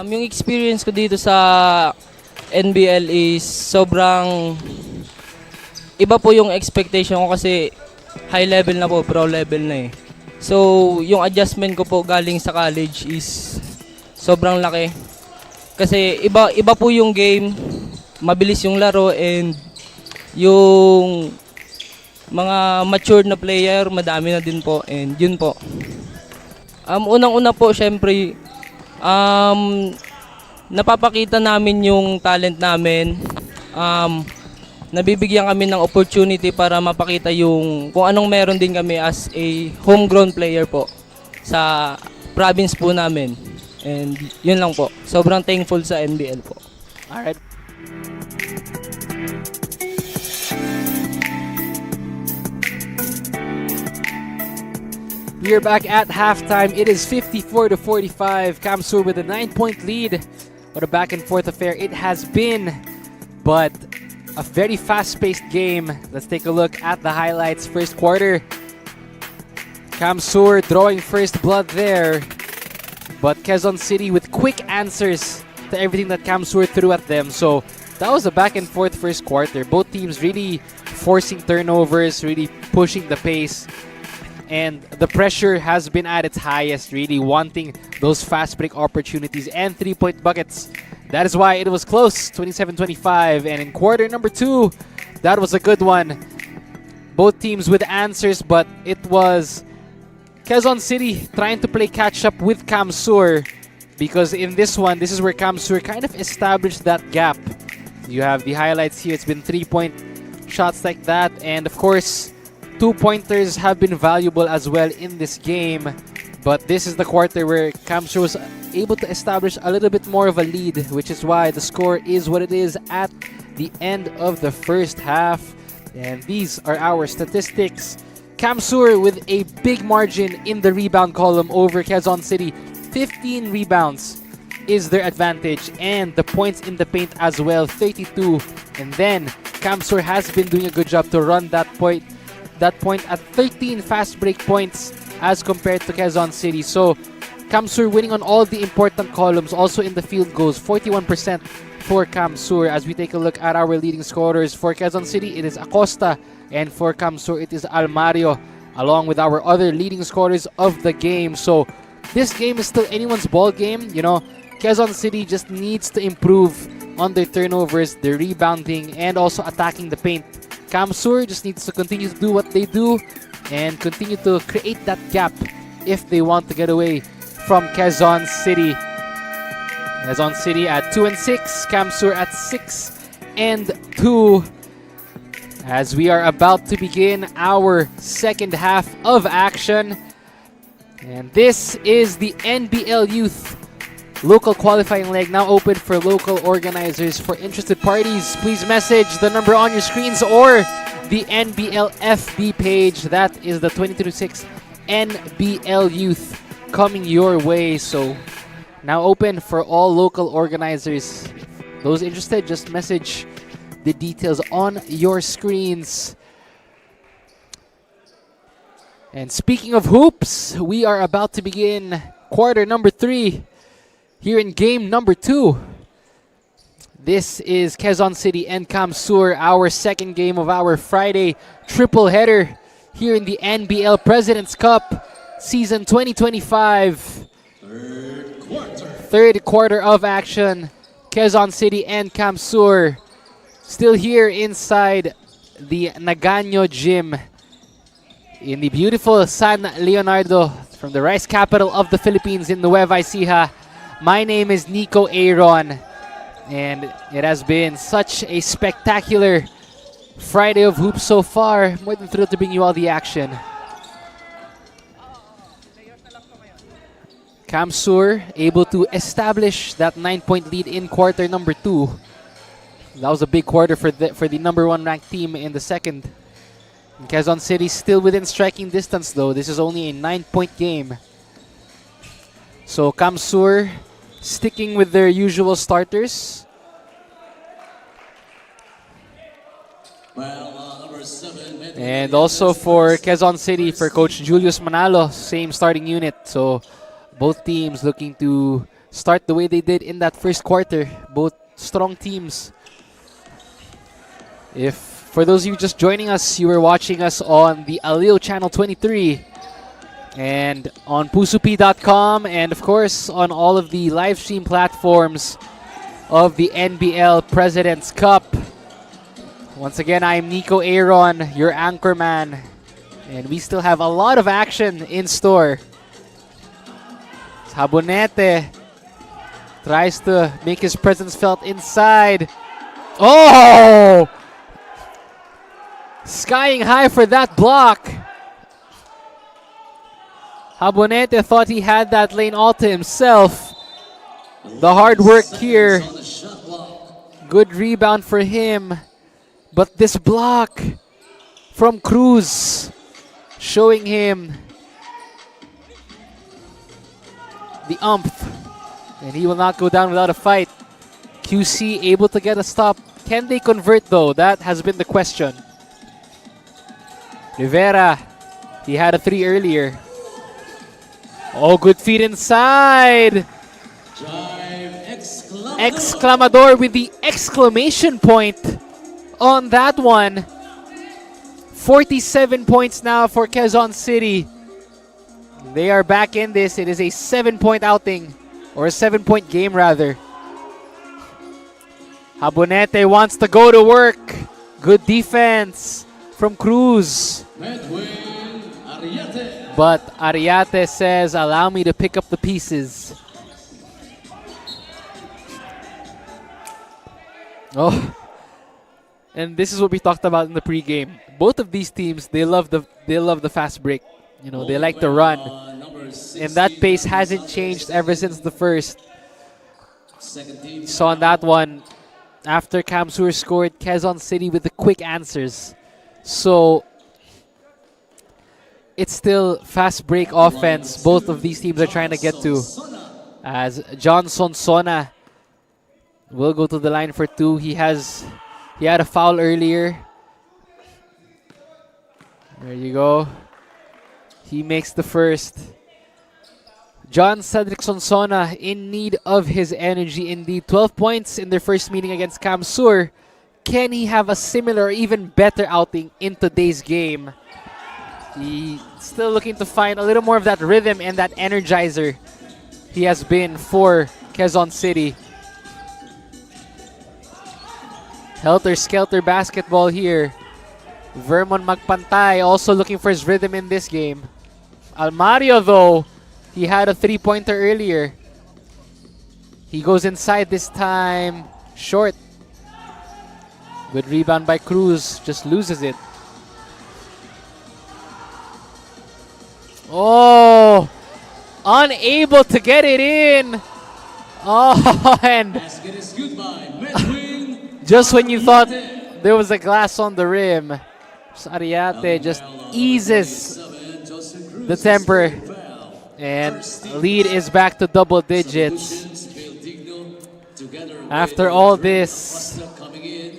Yung experience ko dito sa NBL is sobrang iba po yung expectation ko kasi high level na po, pro level na eh. So, yung adjustment ko po galing sa college is sobrang laki. Kasi iba po yung game, mabilis yung laro and yung mga matured na player, madami na din po and yun po. Unang-una po, syempre, napapakita namin yung talent namin. Nabibigyan kami ng opportunity para mapakita yung kung anong meron din kami as a homegrown player po sa province po namin. And yun lang po. Sobrang thankful sa NBL po. Alright. We are back at halftime. It is 54-45. Kamsur with a 9-point lead. What a back and forth affair it has been. But a very fast-paced game. Let's take a look at the highlights. First quarter. Kamsur drawing first blood there. But Quezon City with quick answers to everything that Kamsur threw at them. So that was a back and forth first quarter. Both teams really forcing turnovers, really pushing the pace. And the pressure has been at its highest, really wanting those fast break opportunities and 3-point buckets. That is why it was close, 27-25. And in quarter number 2, that was a good one. Both teams with answers, but it was Quezon City trying to play catch up with Kamsur. Because in this one, this is where Kamsur kind of established that gap. You have the highlights here. It's been 3-point shots like that. And of course, 2-pointers have been valuable as well in this game. But this is the quarter where Kamsur was able to establish a little bit more of a lead, which is why the score is what it is at the end of the first half. And these are our statistics. Kamsur with a big margin in the rebound column over Quezon City. 15 rebounds is their advantage, and the points in the paint as well, 32. And then Kamsur has been doing a good job to run that point at 13 fast break points as compared to Quezon City. So Kamsur winning on all the important columns, also in the field goals, 41% for Kamsur. As we take a look at our leading scorers, for Quezon City it is Acosta, and for Kamsur it is Almario, along with our other leading scorers of the game. So this game is still anyone's ball game. You know, Quezon City just needs to improve on their turnovers, their rebounding, and also attacking the paint. Kamsur just needs to continue to do what they do and continue to create that gap if they want to get away from Quezon City. Quezon City at 2-6, Kamsur at 6-2. As we are about to begin our second half of action. And this is the NBL Youth local qualifying leg, now open for local organizers. For interested parties, please message the number on your screens or the NBL FB page. That is the 2026 NBL Youth coming your way. So now open for all local organizers. Those interested, just message the details on your screens. And speaking of hoops, we are about to begin quarter number 3 here in game number 2. This is Quezon City and Kamsur, our second game of our Friday triple header here in the NBL President's Cup season 2025. Third quarter of action. Quezon City and Kamsur still here inside the Nagaño Gym in the beautiful San Leonardo from the rice capital of the Philippines in Nueva Ecija. My name is Nico Aaron, and it has been such a spectacular Friday of hoops so far. More than thrilled to bring you all the action. Kamsur able to establish that 9-point lead in quarter number 2. That was a big quarter for the number 1 ranked team in the second. And Quezon City still within striking distance though. This is only a 9-point game. So Kamsur sticking with their usual starters. And also for Quezon City, for Coach Julius Manalo, same starting unit. So both teams looking to start the way they did in that first quarter. Both strong teams. If for those of you just joining us, you were watching us on the Aleo channel 23 and on pusupi.com, and of course on all of the live stream platforms of the NBL President's Cup. Once again, I'm Nico Aaron, your anchorman, and we still have a lot of action in store. Habonete tries to make his presence felt inside. Oh! Skying high for that block. Habonete thought he had that lane all to himself. The hard work here. Good rebound for him. But this block from Cruz showing him the umph. And he will not go down without a fight. QC able to get a stop. Can they convert though? That has been the question. Rivera, he had a 3 earlier. Oh, good feed inside. Exclamador with the exclamation point on that one. 47 points now for Quezon City. They are back in this. It is a 7-point outing, or a 7-point game rather. Habonete wants to go to work. Good defense from Cruz. But Ariate says, allow me to pick up the pieces. Oh, and this is what we talked about in the pregame. Both of these teams, they love the fast break. You know, they like to run. And that pace hasn't changed ever since the first. So on that one, after Kamsur scored, Quezon City with the quick answers. So it's still fast break offense both of these teams are trying to get to. As Johnson Sona will go to the line for 2. He had a foul earlier. There you go. He makes the first. John Cedric Sonsona in need of his energy indeed. 12 points in their first meeting against Kamsur. Can he have a similar or even better outing in today's game? He's still looking to find a little more of that rhythm and that energizer he has been for Quezon City. Helter-skelter basketball here. Vermon Magpantay also looking for his rhythm in this game. Almario though, he had a 3-pointer earlier. He goes inside this time. Short. Good rebound by Cruz. Just loses it. Oh! Unable to get it in. Oh, and just when you thought there was a glass on the rim, Ariate just eases the temper. And lead is back to double digits. After all this,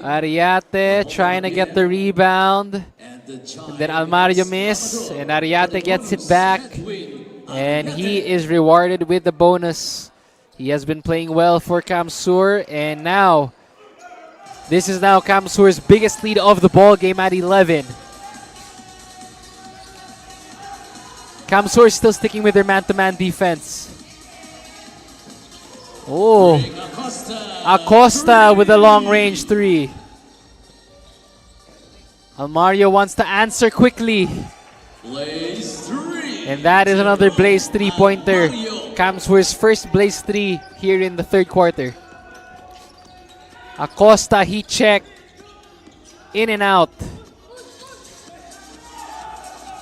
Ariate trying to get the rebound. And then Almario miss. And Ariate gets it back. And he is rewarded with the bonus. He has been playing well for Kamsur. And now, this is now Kamsur's biggest lead of the ball game at 11. Kamsur is still sticking with their man-to-man defense. Oh, Acosta with a long-range 3. Almario wants to answer quickly. And that is another Blaze 3-pointer. Kamsur's first Blaze 3 here in the third quarter. Acosta, heat check. In and out.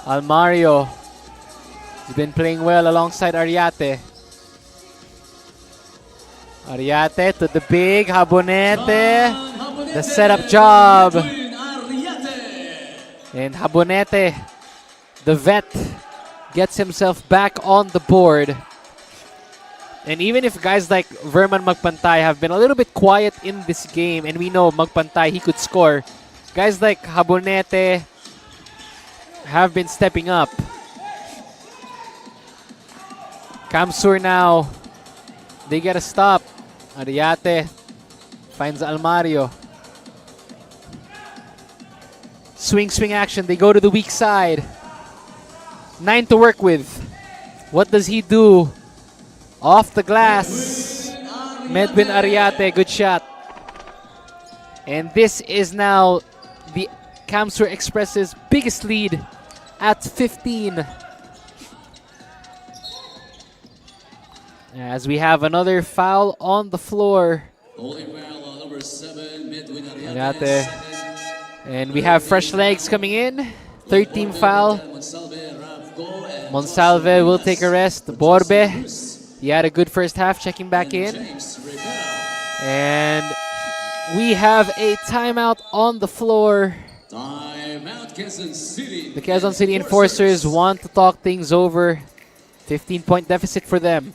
Almario. He's been playing well alongside Ariate. Ariate to the big. Habonete. The setup job. And Habonete, the vet, gets himself back on the board. And even if guys like Verman Magpantay have been a little bit quiet in this game, and we know Magpantay, he could score, guys like Habonete have been stepping up. Kamsur now They get a stop. Ariate finds Almario. Swing action. They go to the weak side. 9 to work with. What does he do? Off the glass. Medwin Ariate, good shot. And this is now the Kamsur Express's biggest lead at 15. As we have another foul on the floor. Holding foul on number 7, Medwin Ariate. Ariate. And we have fresh legs coming in. 13 foul. Monsalve will take a rest. Borbe, he had a good first half, checking back in. And we have a timeout on the floor. Timeout, Quezon City. The Quezon City Enforcers want to talk things over. 15-point deficit for them.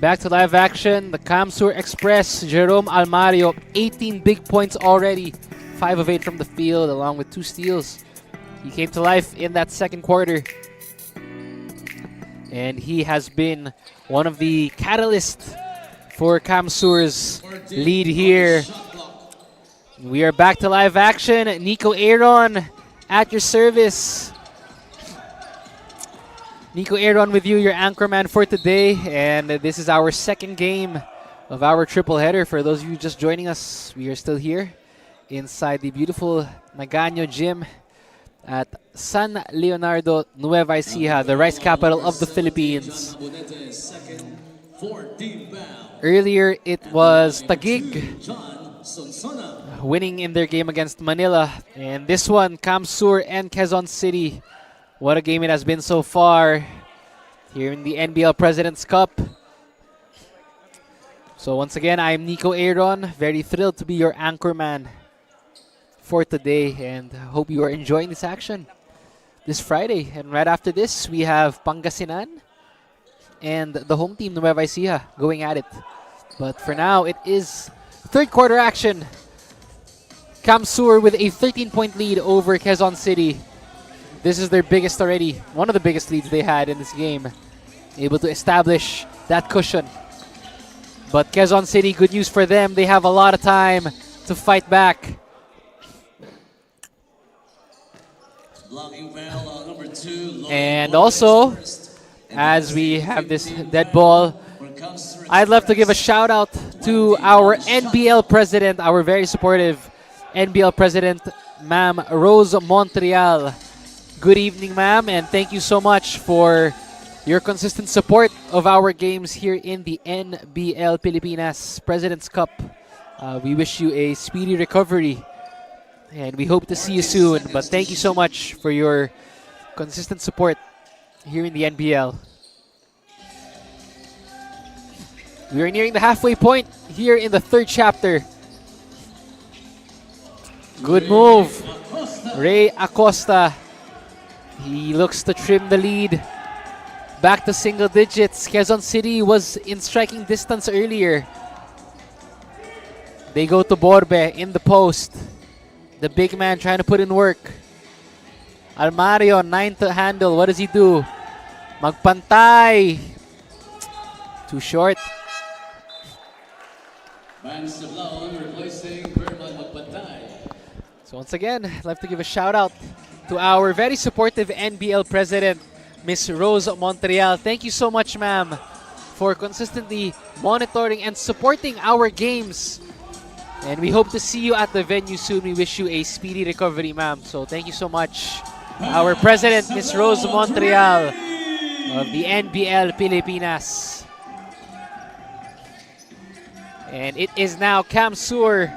Back to live action. The Kamsur Express, Jerome Almario, 18 big points already. 5 of 8 from the field, along with 2 steals. He came to life in that second quarter. And he has been one of the catalysts for Kamsur's lead here. We are back to live action. Nico Aaron at your service. Nico Aaron with you, your anchorman for today. And this is our second game of our triple header. For those of you just joining us, we are still here inside the beautiful Nagaño Gym at San Leonardo, Nueva Ecija, the rice capital of the Philippines. Earlier, it was Taguig winning in their game against Manila. And this one, Kamsur and Quezon City. What a game it has been so far here in the NBL President's Cup. So once again, I am Nico Aaron. Very thrilled to be your anchorman for today, and hope you are enjoying this action this Friday. And right after this, we have Pangasinan and the home team, Nueva Ecija, going at it. But for now, it is third quarter action. Kamsur with a 13-point lead over Quezon City. This is their biggest already, one of the biggest leads they had in this game. Able to establish that cushion. But Quezon City, good news for them. They have a lot of time to fight back. And also, as we have this dead ball, I'd love to give a shout out to our NBL president, our very supportive NBL president, Ma'am Rose Montreal. Good evening, ma'am, and thank you so much for your consistent support of our games here in the NBL Pilipinas President's Cup. We wish you a speedy recovery, and we hope to see you soon. But thank you so much for your consistent support here in the NBL. We are nearing the halfway point here in the third chapter. Good move. Ray Acosta. He looks to trim the lead back to single digits. Quezon City was in striking distance earlier. They go to Borbe in the post. The big man trying to put in work. Almario, 9 to handle. What does he do? Magpantay. Too short. So once again, I'd like to give a shout out to our very supportive NBL president, Miss Rose Montreal. Thank you so much, ma'am, for consistently monitoring and supporting our games. And we hope to see you at the venue soon. We wish you a speedy recovery, ma'am. So thank you so much. Our president, Miss Rose Montreal of the NBL Pilipinas. And it is now Kamsur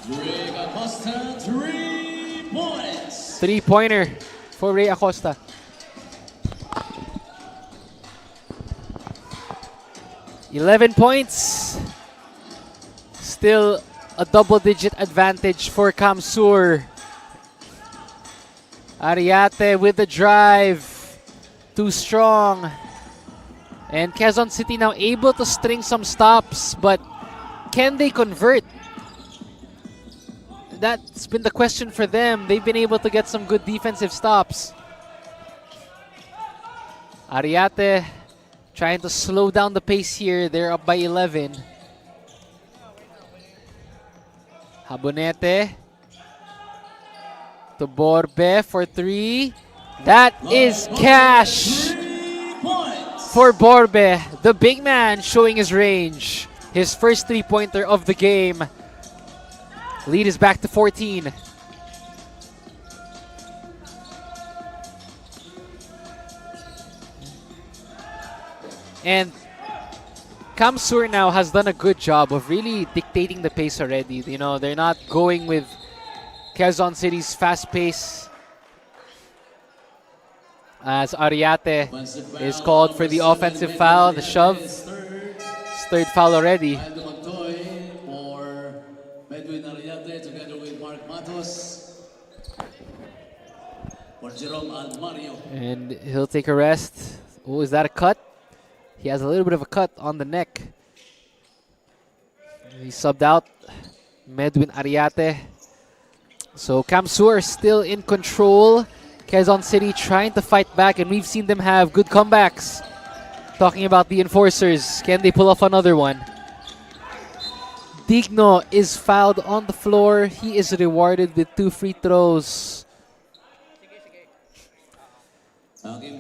Greg Acosta, 3 points. Three-pointer for Ray Acosta. $11 points. Still a double-digit advantage for Kamsur. Ariate with the drive. Too strong. And Quezon City now able to string some stops, but can they convert? That's been the question for them. They've been able to get some good defensive stops. Ariate trying to slow down the pace here. They're up by 11. Habonete to Borbe for 3. That is cash for Borbe, the big man showing his range. His first three-pointer of the game. Lead is back to 14. And Kamsur now has done a good job of really dictating the pace already. You know, they're not going with Quezon City's fast pace. As Ariate is called for the offensive foul, the shove. It's third foul already. For Medwin Ariate together with Mark Matos. For Jerome and Mario. And he'll take a rest. Oh, is that a cut? He has a little bit of a cut on the neck. He subbed out Medwin Ariate. So Kamsur still in control. Quezon City trying to fight back, and we've seen them have good comebacks. Talking about the enforcers, can they pull off another one? Digno is fouled on the floor. He is rewarded with 2 free throws.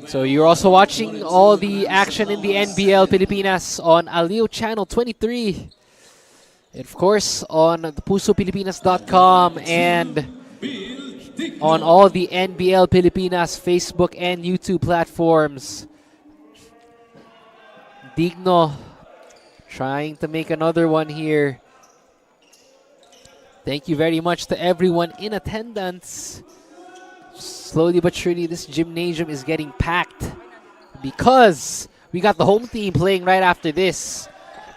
So you're also watching all the action in the NBL Pilipinas on Aliw Channel 23. And of course on pusopilipinas.com and on all the NBL Pilipinas Facebook and YouTube platforms. Digno trying to make another one here. Thank you very much to everyone in attendance. Slowly but surely, this gymnasium is getting packed because we got the home team playing right after this.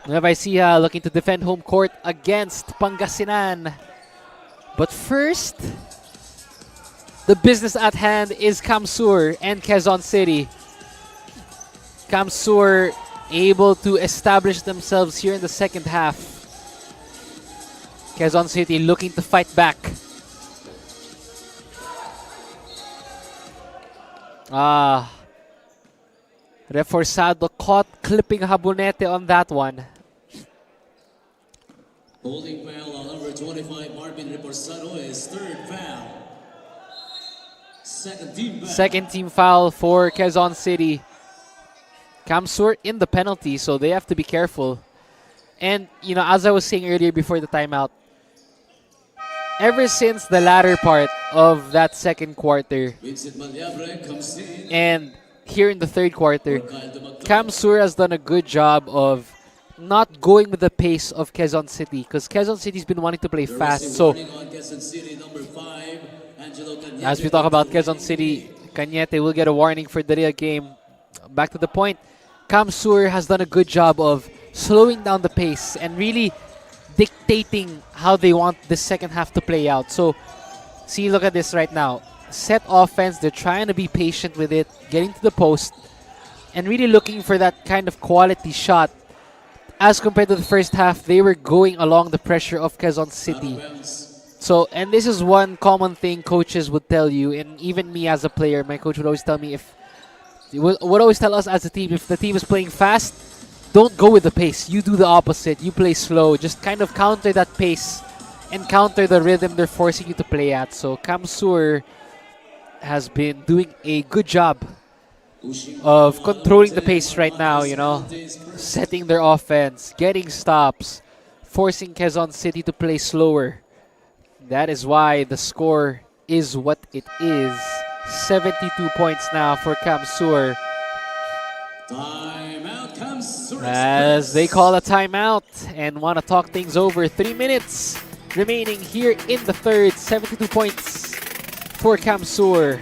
Nueva Ecija looking to defend home court against Pangasinan. But first, the business at hand is Kamsur and Quezon City. Kamsur able to establish themselves here in the second half. Quezon City looking to fight back. Reforzado caught clipping Habonete on that one. Holding foul on number 25, Marvin Reforzado, is third foul. Second team foul for Quezon City. Kamsur in the penalty, so they have to be careful. And, you know, as I was saying earlier before the timeout, ever since the latter part of that second quarter and here in the third quarter, Kamsur has done a good job of not going with the pace of Quezon City because Quezon City's been wanting to play fast. So as we talk about Quezon City, Cañete will get a warning for the real game. Back to the point, Kamsur has done a good job of slowing down the pace and really dictating how they want this second half to play out. So, see, look at this right now. Set offense, they're trying to be patient with it, getting to the post, and really looking for that kind of quality shot. As compared to the first half, they were going along the pressure of Quezon City. So, and this is one common thing coaches would tell you, and even me as a player, my coach would always tell me, would always tell us as a team, if the team is playing fast, don't go with the pace. You do the opposite. You play slow. Just kind of counter that pace and counter the rhythm they're forcing you to play at. So Kamsur has been doing a good job of controlling the pace right now, you know, setting their offense, getting stops, forcing Quezon City to play slower. That is why the score is what it is. 72 points now for Kamsur. Timeout, Kamsur. As they call a timeout and want to talk things over. 3 minutes remaining here in the third. 72 points for Kamsur.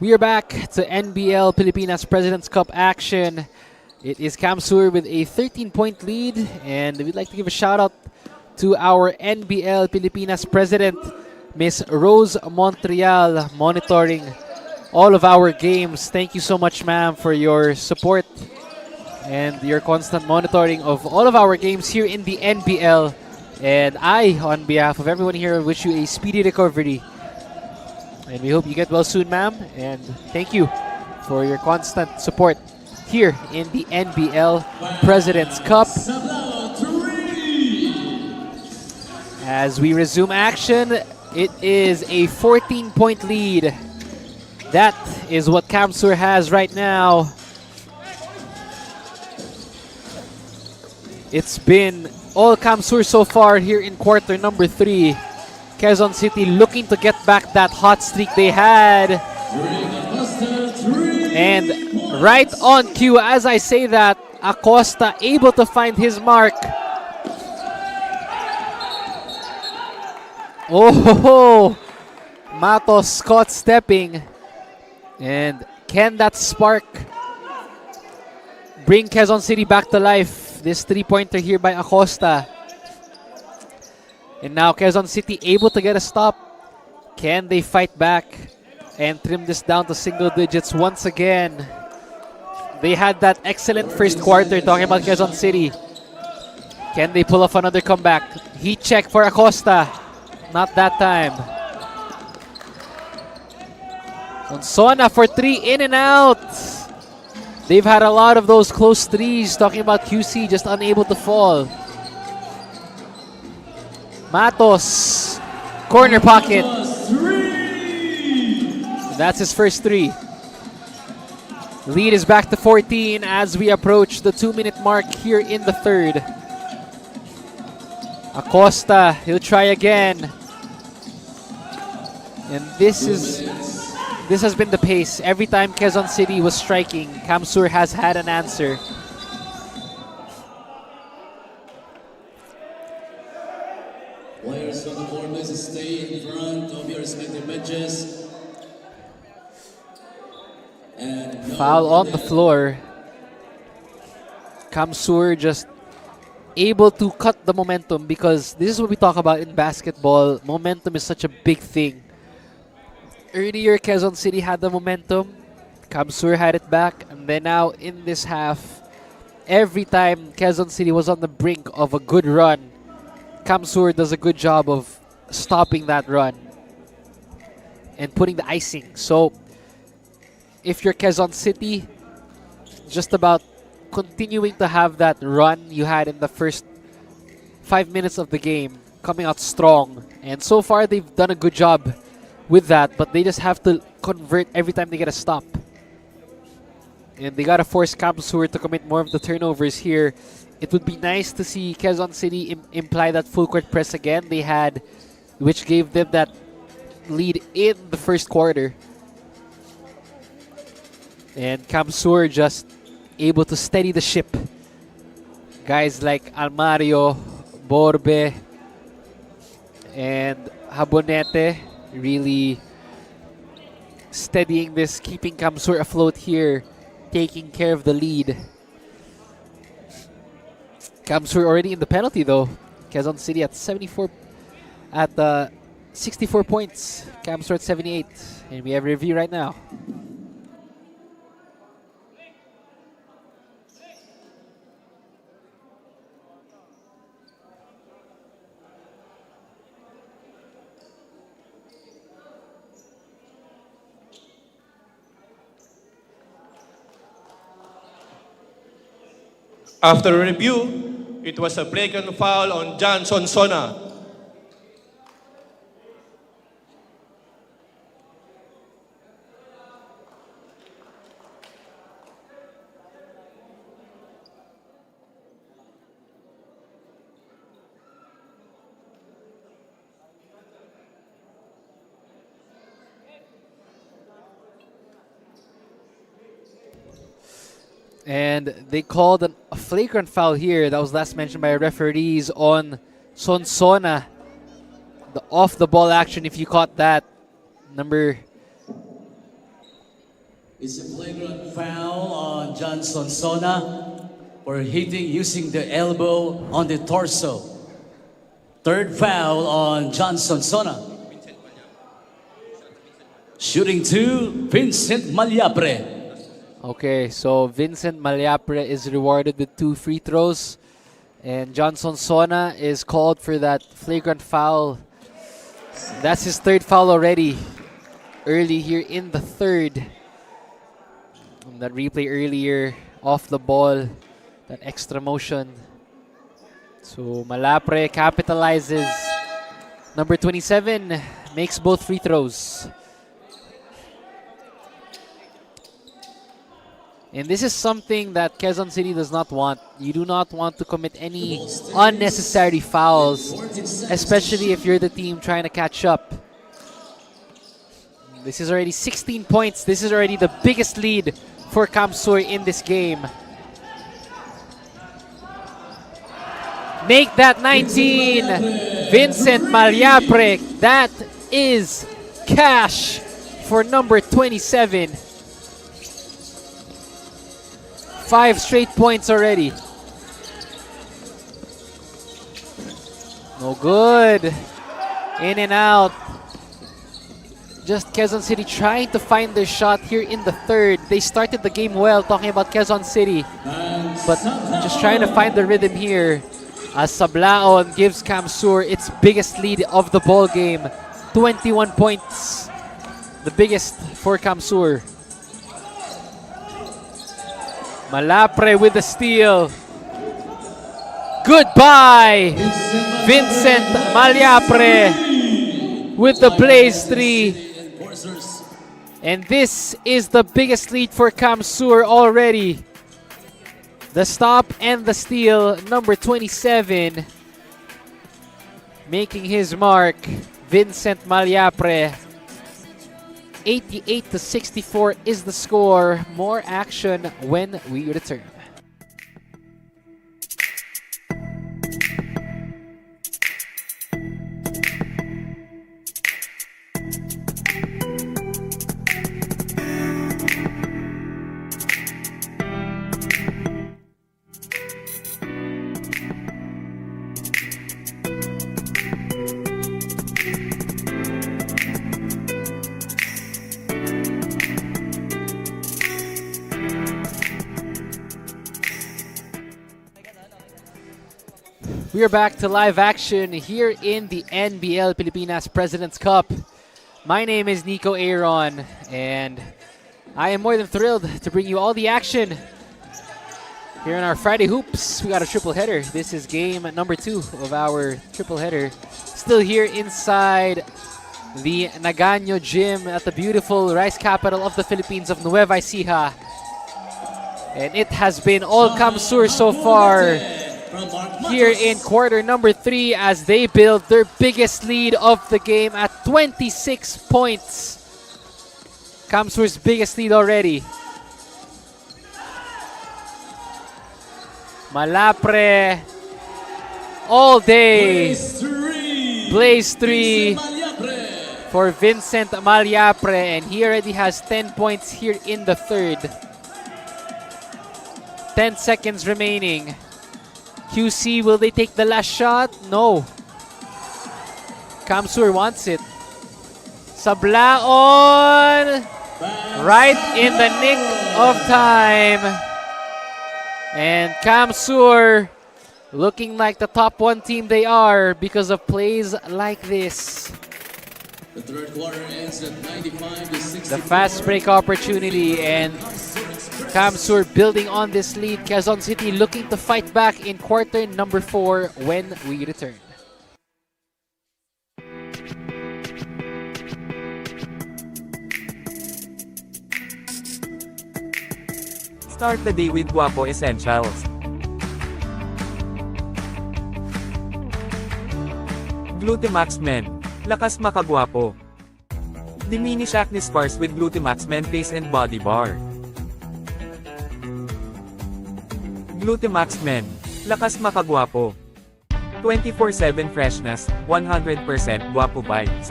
We are back to NBL Pilipinas President's Cup action. It is Kamsur with a 13-point lead, and we'd like to give a shout out to our NBL Pilipinas President, Miss Rose Montreal, monitoring all of our games. Thank you so much, ma'am, for your support and your constant monitoring of all of our games here in the NBL. And I, on behalf of everyone here, wish you a speedy recovery. And we hope you get well soon, ma'am. And thank you for your constant support here in the NBL President's Cup. As we resume action, it is a 14-point lead. That is what Kamsur has right now. It's been all Kamsur so far here in quarter number 3. Quezon City looking to get back that hot streak they had. And right on cue, as I say that, Acosta able to find his mark. Oh, Matos caught stepping. And can that spark bring Quezon City back to life? This three-pointer here by Acosta. And now Quezon City able to get a stop. Can they fight back and trim this down to single digits once again? They had that excellent first quarter, talking about Quezon City. Can they pull off another comeback? Heat check for Acosta. Not that time. Sonsona for 3, in and out. They've had a lot of those close threes, talking about QC just unable to fall. Matos, corner pocket. That's his first 3. Lead is back to 14 as we approach the 2-minute mark here in the third. Acosta, he'll try again. And this has been the pace. Every time Quezon City was striking, Kamsur has had an answer. Players from the court, please stay in front of your respective benches. And Foul on the floor. Kamsur just able to cut the momentum, because this is what we talk about in basketball. Momentum is such a big thing. Earlier, Quezon City had the momentum. Kamsur had it back. And then now in this half, every time Quezon City was on the brink of a good run, Kamsur does a good job of stopping that run and putting the icing. So if you're Quezon City, just about continuing to have that run you had in the first 5 minutes of the game, coming out strong. And so far they've done a good job with that, but they just have to convert every time they get a stop. And they gotta force Kamsur to commit more of the turnovers here. It would be nice to see Quezon City imply that full court press again they had, which gave them that lead in the first quarter. And Kamsur just able to steady the ship. Guys like Almario, Borbe, and Habonete really steadying this, keeping Kamsur afloat here, taking care of the lead. Kamsur already in the penalty though. Quezon City at 74 at 64 points. Camsur at 78. And we have a review right now. After review, it was a flagrant foul on Johnson Sona. And they called a flagrant foul here that was last mentioned by referees on Sonsona. The off-the-ball action, if you caught that. It's a flagrant foul on Johnson Sona for hitting using the elbow on the torso. Third foul on Johnson Sona. Shooting two, Vincent Malyapre. Okay, so Vincent Malyapre is rewarded with 2 free throws. And Johnson Sona is called for that flagrant foul. That's his 3rd foul already. Early here in the 3rd. And that replay earlier, off the ball, that extra motion. So Malyapre capitalizes. Number 27 makes both free throws. And this is something that Quezon City does not want. You do not want to commit any unnecessary fouls, especially if you're the team trying to catch up. This is already 16 points. This is already the biggest lead for Camsur in this game. Make that 19. Vincent Malyapre. That is cash for number 27. 5 straight points already. No good. In and out. Just Quezon City trying to find their shot here in the 3rd. They started the game well, talking about Quezon City. But just trying to find the rhythm here. As Sablaon gives Camsur its biggest lead of the ball game. 21 points. The biggest for Camsur. Malyapre with the steal. Goodbye, Vincent Malyapre with the blaze 3. And this is the biggest lead for Camsur already. The stop and the steal, number 27. Making his mark, Vincent Malyapre. 88-64 is the score. More action when we return. We are back to live action here in the NBL Pilipinas President's Cup. My name is Nico Aaron, and I am more than thrilled to bring you all the action here in our Friday Hoops. We got a triple header. This is game number 2 of our triple header. Still here inside the Nagaño Gym at the beautiful rice capital of the Philippines of Nueva Ecija. And it has been all Camsur so far here in quarter number 3 as they build their biggest lead of the game at 26 points. Camsur's biggest lead already. Malyapre all day. Blaze 3 for Vincent Malyapre, and he already has 10 points here in the 3rd. 10 seconds remaining. QC, will they take the last shot? No. Kamsur wants it. Sablaon! Right in the nick of time. And Kamsur looking like the top 1 team they are because of plays like this. The third quarter ends at 95 to 60. The fast break opportunity and Kamsur building on this lead. Quezon City looking to fight back in quarter number 4 when we return. Start the day with Guapo Essentials. Glutamax Men. Lakas makagwapo. Diminish acne scars with Glutamax Men Face and Body Bar. Glutamax Men. Lakas makagwapo. 24/7 freshness, 100% Guapo vibes.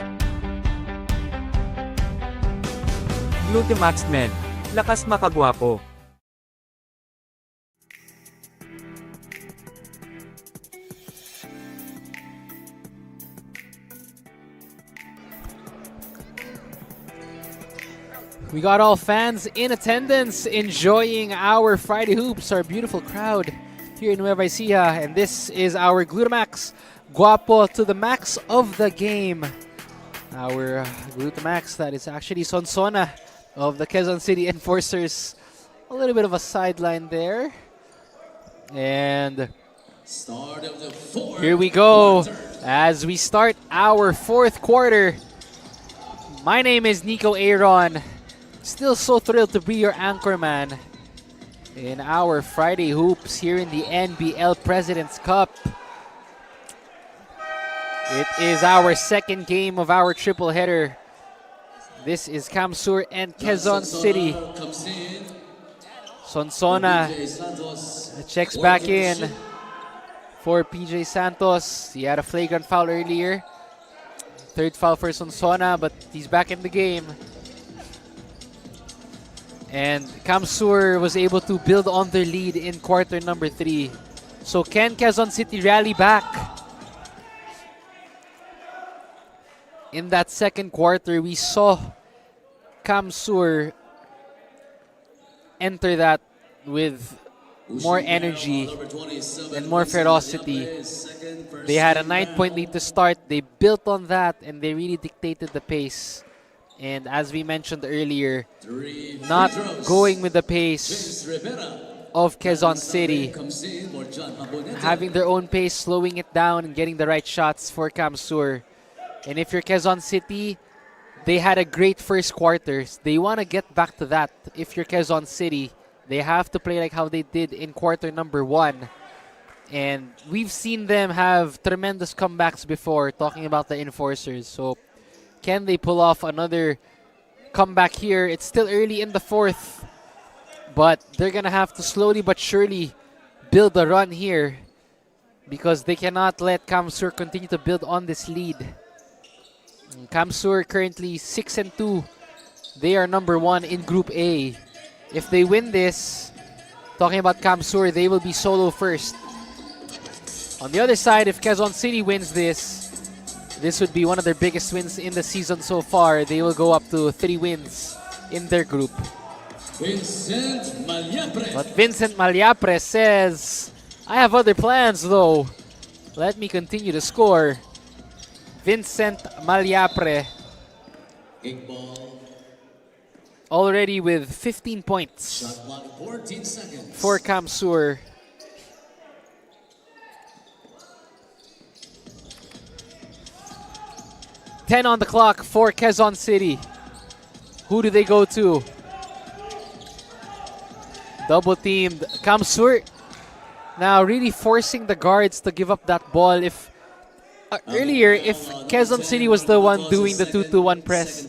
Glutamax Men. Lakas makagwapo. We got all fans in attendance enjoying our Friday Hoops, our beautiful crowd here in Nueva Ecija. And this is our Glutamax Guapo to the max of the game. Our Glutamax that is actually Sonsona of the Quezon City Enforcers. A little bit of a sideline there. And Start of the fourth here we go quarter. as we start our 4th quarter. My name is Nico Aaron. Still so thrilled to be your anchorman in our Friday Hoops here in the NBL President's Cup. It is our 2nd game of our triple header. This is Kamsur and Quezon City. Comes in. Sonsona PJ Santos. checks back in for PJ Santos. He had a flagrant foul earlier. 3rd foul for Sonsona, but he's back in the game. And Kamsur was able to build on their lead in quarter number 3. So can Quezon City rally back? In that 2nd quarter, we saw Kamsur enter that with more energy and more ferocity. They had a 9-point lead to start. They built on that and they really dictated the pace. And as we mentioned earlier, not going with the pace of Quezon City, having their own pace, slowing it down and getting the right shots for Kamsur. And if you're Quezon City, they had a great first quarter. They want to get back to that. If you're Quezon City, they have to play like how they did in quarter number 1. And we've seen them have tremendous comebacks before, talking about the Enforcers. So can they pull off another comeback here? It's still early in the 4th, but they're going to have to slowly but surely build a run here because they cannot let Kamsur continue to build on this lead. Kamsur currently 6-2. They are number 1 in Group A. If they win this, talking about Kamsur, they will be solo first. On the other side, if Quezon City wins this would be one of their biggest wins in the season so far. They will go up to 3 wins in their group. Vincent Malyapre. But Vincent Malyapre says, I have other plans though. Let me continue to score. Vincent Malyapre Kickball. already with 15 points Shot clock 14 seconds. for Kamsur. $10 on the clock for Quezon City. Who do they go to? Double teamed. Kamsur now really forcing the guards to give up that ball. If earlier, if Quezon City was the one doing the 2-2-1 press,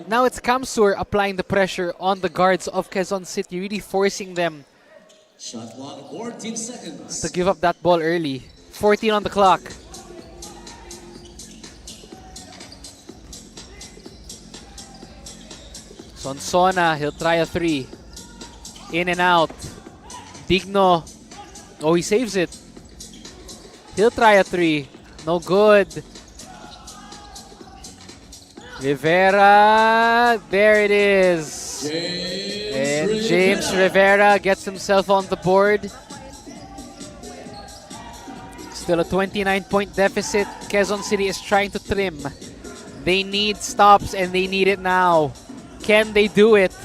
now it's Kamsur applying the pressure on the guards of Quezon City, really forcing them Shot clock 14 seconds. to give up that ball early. 14 on the clock. Sonsona, he'll try a 3. In and out. Digno. Oh, he saves it. He'll try a 3. No good. Rivera, there it is. And James Rivera gets himself on the board. Still a 29-point deficit. Quezon City is trying to trim. They need stops and they need it now. Can they do it?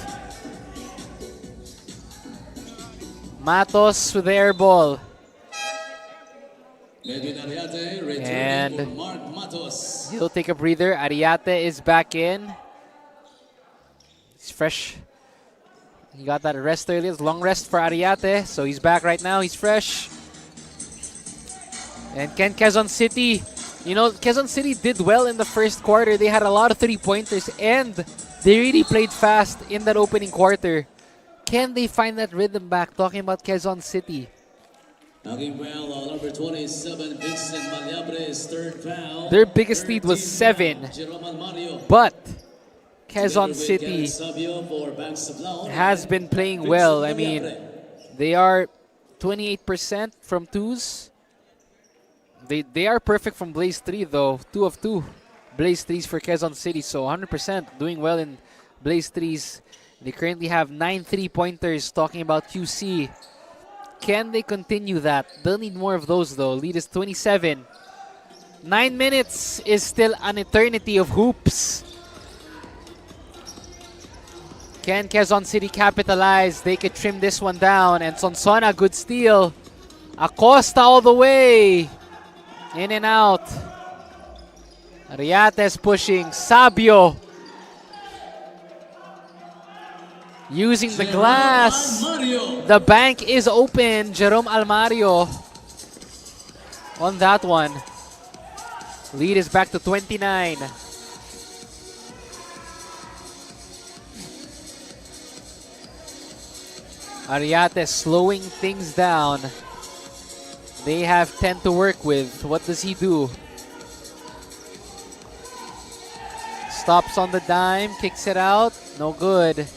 Matos with the air ball. And he'll take a breather. Ariate is back in. He's fresh. He got that rest earlier. Long rest for Ariate. So he's back right now. He's fresh. And can Quezon City, you know, Quezon City did well in the first quarter. They had a lot of 3-pointers and they really played fast in that opening quarter. Can they find that rhythm back? Talking about Quezon City. Number 27, Vincent Malyabre's third foul. Their biggest lead was 7. But Quezon City has been playing well. I mean, they are 28% from twos. They are perfect from Blaze 3 though. 2 of 2 Blaze 3s for Quezon City. So 100% doing well in Blaze 3s. They currently have 9 3-pointers. Talking about QC. Can they continue that? They'll need more of those though. Lead is 27. 9 minutes is still an eternity of hoops. Can Quezon City capitalize? They could trim this one down. And Sonsona, good steal. Acosta all the way. In and out. Ariates pushing. Sabio. Using the glass. The bank is open. Jerome Almario on that one. Lead is back to 29. Ariate slowing things down. They have 10 to work with. What does he do? Stops on the dime, kicks it out. No good.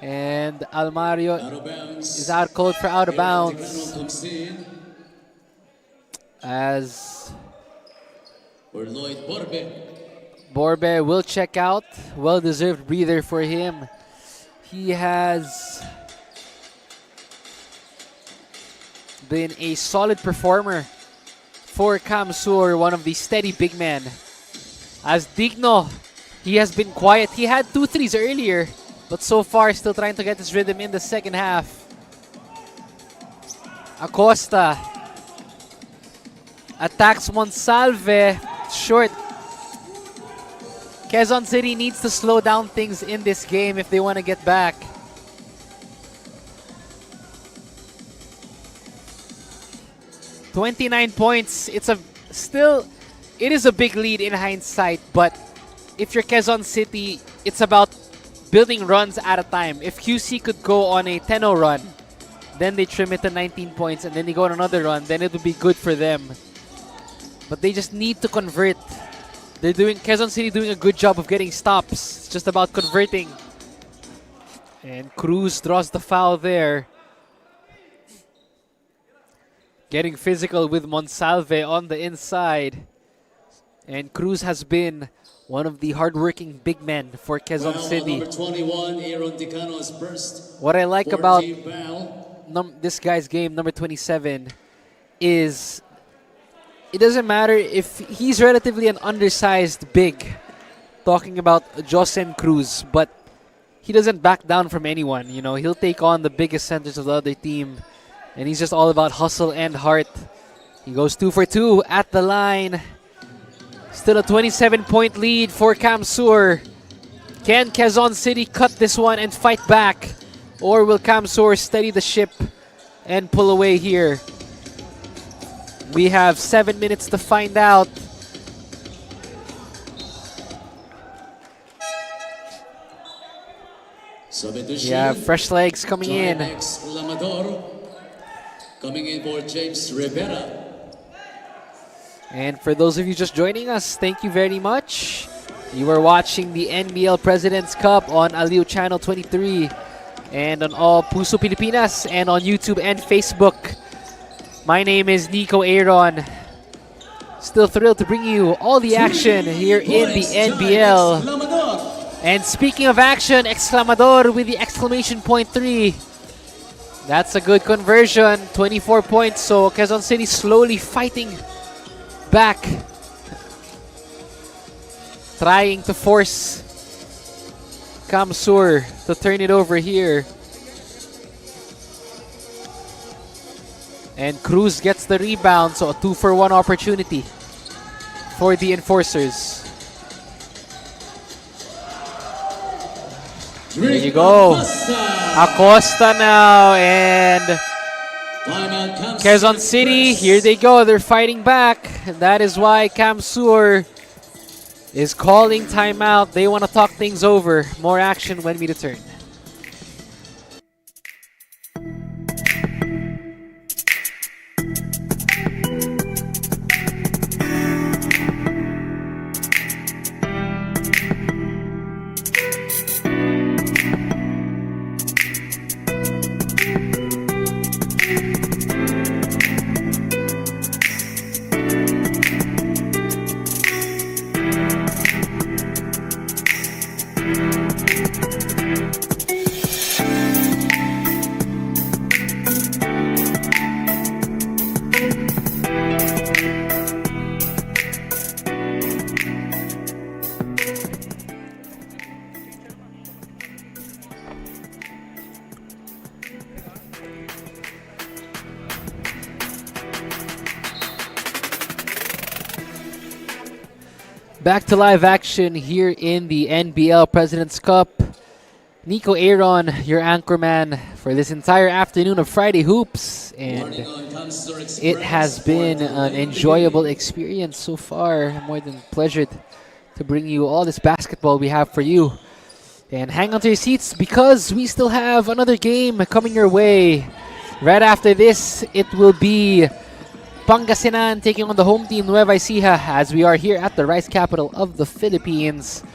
And Almario is out cold for out of bounds. As Borbe will check out. Well-deserved breather for him. He has been a solid performer for Kamsur, one of the steady big men. As Digno, he has been quiet. He had 2 threes earlier, but so far still trying to get his rhythm in the second half. Acosta attacks Monsalve. Short. Quezon City needs to slow down things in this game if they want to get back. $29 points. It is a big lead in hindsight, but if you're Quezon City, it's about building runs at a time. If QC could go on a 10-0 run, then they trim it to 19 points, and then they go on another run, then it would be good for them. But they just need to convert. Quezon City doing a good job of getting stops. It's just about converting. And Cruz draws the foul there. Getting physical with Monsalve on the inside. And Cruz has been one of the hardworking big men for Quezon City. Number 21, Aaron Dicano's first. What I like about this guy's game, number 27, is it doesn't matter if he's relatively an undersized big. Talking about Josen Cruz, but he doesn't back down from anyone. You know, he'll take on the biggest centers of the other team. And he's just all about hustle and heart. He goes 2 for 2 at the line. Still a 27-point lead for Kamsur. Can Quezon City cut this one and fight back? Or will Kamsur steady the ship and pull away here? We have 7 minutes to find out. Yeah, fresh legs coming in. Coming in for James Rivera. And for those of you just joining us, thank you very much. You are watching the NBL President's Cup on Aliw Channel 23 and on all Puso Pilipinas and on YouTube and Facebook. My name is Nico Aaron. Still thrilled to bring you all the action here in the NBL. And speaking of action, exclamador with the exclamation point 3. That's a good conversion, 24 points. So Quezon City slowly fighting back, trying to force Kamsur to turn it over here. And Cruz gets the rebound, so a 2-for-1 opportunity for the Enforcers. There you go. Acosta now, and Quezon City, here they go. They're fighting back. And that is why Kamsur is calling timeout. They want to talk things over. More action when we return. Back to live action here in the NBL President's Cup. Nico Aaron, your anchorman for this entire afternoon of Friday Hoops. And it has been an enjoyable experience so far. More than pleasured to bring you all this basketball we have for you. And hang on to your seats because we still have another game coming your way. Right after this, it will be Pangasinan taking on the home team Nueva Ecija as we are here at the rice capital of the Philippines.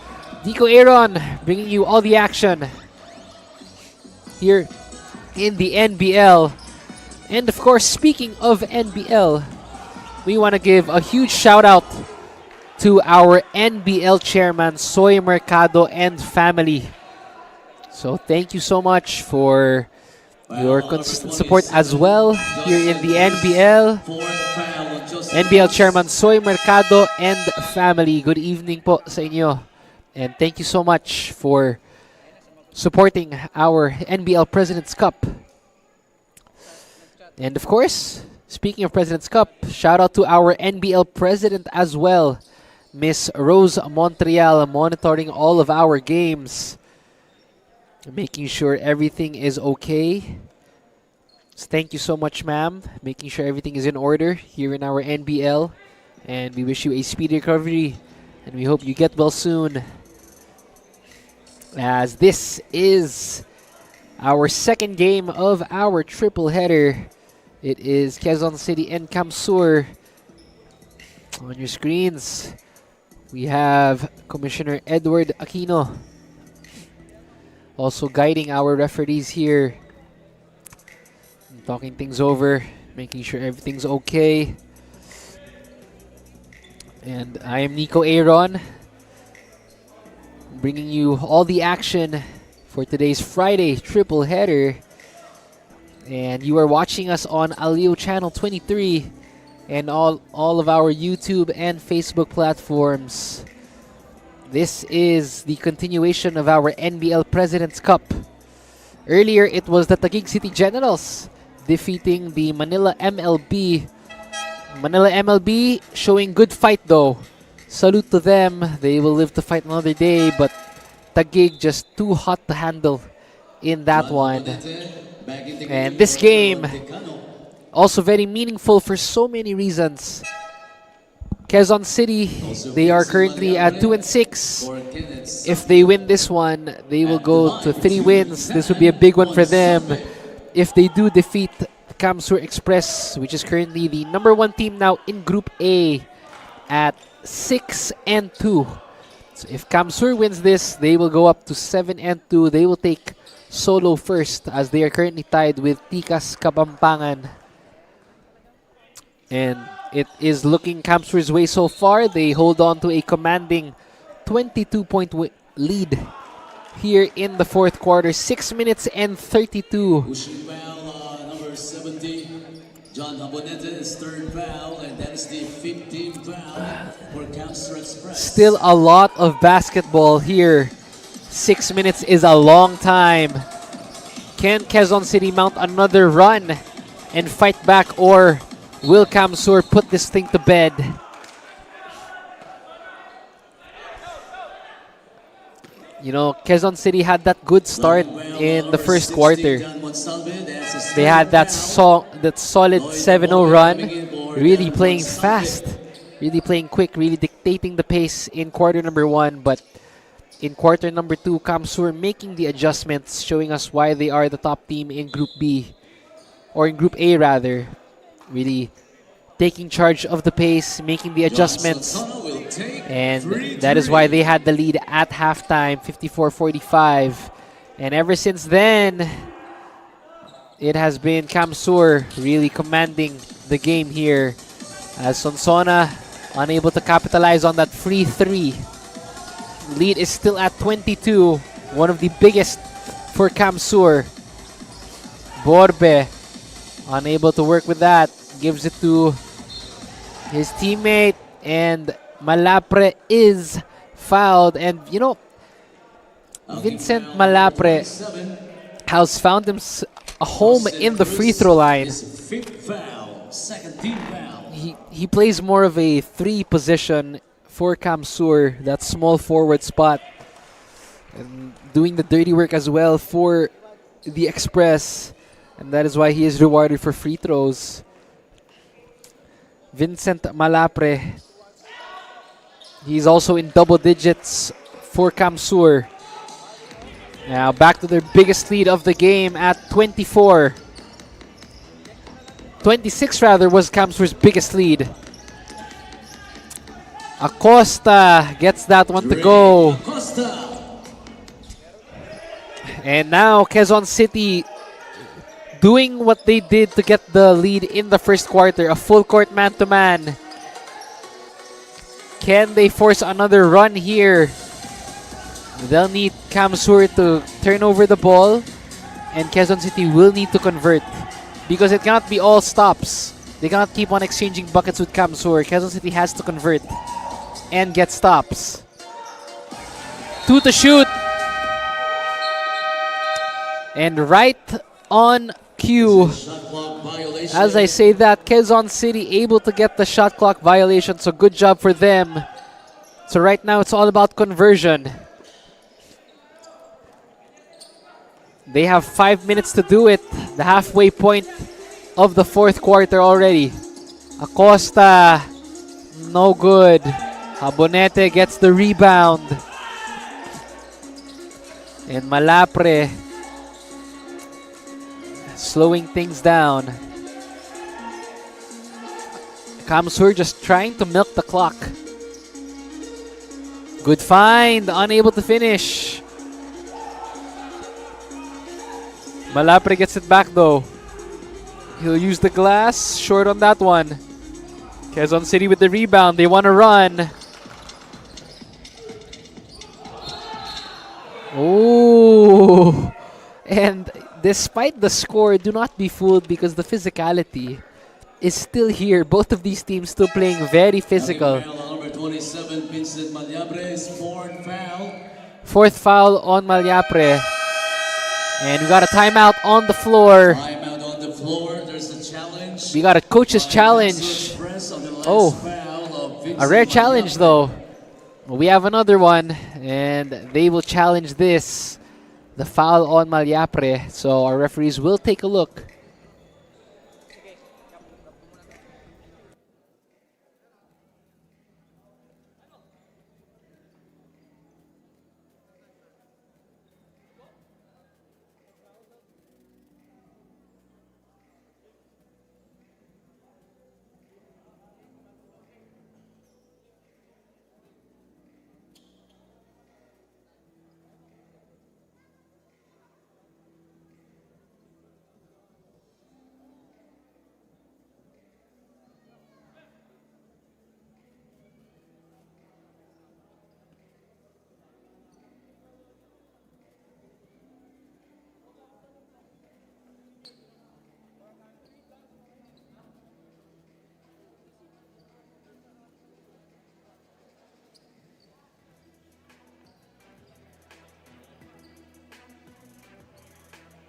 Nico Aaron bringing you all the action here in the NBL. And of course, speaking of NBL, we want to give a huge shout out to our NBL chairman, Soy Mercado and family. So thank you so much for your consistent support as well here in the NBL. NBL Chairman Soy Mercado and family, good evening po sa inyo. And thank you so much for supporting our NBL President's Cup. And of course, speaking of President's Cup, shout out to our NBL President as well, Miss Rose Montreal, monitoring all of our games, making sure everything is okay. So thank you so much, ma'am. Making sure everything is in order here in our NBL. And we wish you a speedy recovery. And we hope you get well soon. As this is our second game of our triple header. It is Quezon City and Kamsur. On your screens, we have Commissioner Edward Aquino also guiding our referees here, talking things over, making sure everything's okay. And I am Nico Aaron, bringing you all the action for today's Friday triple header. And you are watching us on Alio Channel 23 and all of our YouTube and Facebook platforms. This is the continuation of our NBL President's Cup. Earlier, it was the Taguig City Generals defeating the Manila MLB. Manila MLB showing good fight though. Salute to them. They will live to fight another day, but Taguig just too hot to handle in that one. And this game, also very meaningful for so many reasons. Quezon City, they are currently at 2-6. If they win this one, they will go to 3 wins. This would be a big one for them. If they do defeat Kamsur Express, which is currently the number 1 team now in Group A at 6-2. So if Kamsur wins this, they will go up to 7-2. They will take solo first as they are currently tied with Tikas Kapampangan. And it is looking Kamsur's way so far. They hold on to a commanding 22-point lead here in the fourth quarter. 6 minutes and 32. Pushing foul, number 70. John Habonete's third foul, and that is the 15th foul for Camster Express. Still a lot of basketball here. 6 minutes is a long time. Can Quezon City mount another run and fight back, or will Kamsur put this thing to bed? You know, Quezon City had that good start in the first quarter. They had that solid 7-0 run, really playing fast, really playing quick, really dictating the pace in quarter number 1. But in quarter number 2, Kamsur making the adjustments, showing us why they are the top team in Group B, or in Group A rather. Really taking charge of the pace, making the adjustments. And that is why they had the lead at halftime, 54-45. And ever since then, it has been Kamsur really commanding the game here, as Sonsona unable to capitalize on that free three. Lead is still at 22, one of the biggest for Kamsur. Borbe unable to work with that, gives it to his teammate, and Malapre is fouled. And you know, Vincent Malapre has found him a home in the free throw line. He plays more of a 3 position for Kamsur, that small forward spot, and doing the dirty work as well for the Express, and that is why he is rewarded for free throws. Vincent Malapre, he's also in double digits for Kamsur. Now back to their biggest lead of the game at 24. 26 rather was Kamsur's biggest lead. Acosta gets that one to go. And now Quezon City doing what they did to get the lead in the first quarter, a full court man-to-man. Can they force another run here? They'll need Kamsur to turn over the ball, and Quezon City will need to convert, because it cannot be all stops. They cannot keep on exchanging buckets with Kamsur. Quezon City has to convert and get stops. 2 to shoot. And right on cue, as I say that, Quezon City able to get the shot clock violation, so good job for them. So right now it's all about conversion. They have 5 minutes to do it, the halfway point of the fourth quarter already. Acosta, no good. Abonete gets the rebound. And Malapre slowing things down. Kamsur just trying to milk the clock. Good find, unable to finish. Malapre gets it back though. He'll use the glass, short on that one. Quezon City with the rebound, they want to run. Oh, and despite the score, do not be fooled, because the physicality is still here. Both of these teams still playing very physical. Number 27, Vincent Malapre's Fourth foul on Malapre. And we got a timeout on the floor. Timeout on the floor. There's a challenge. We got a coach's challenge. Oh, a rare challenge though. We have another one, and they will challenge this, the foul on Malapre. So our referees will take a look.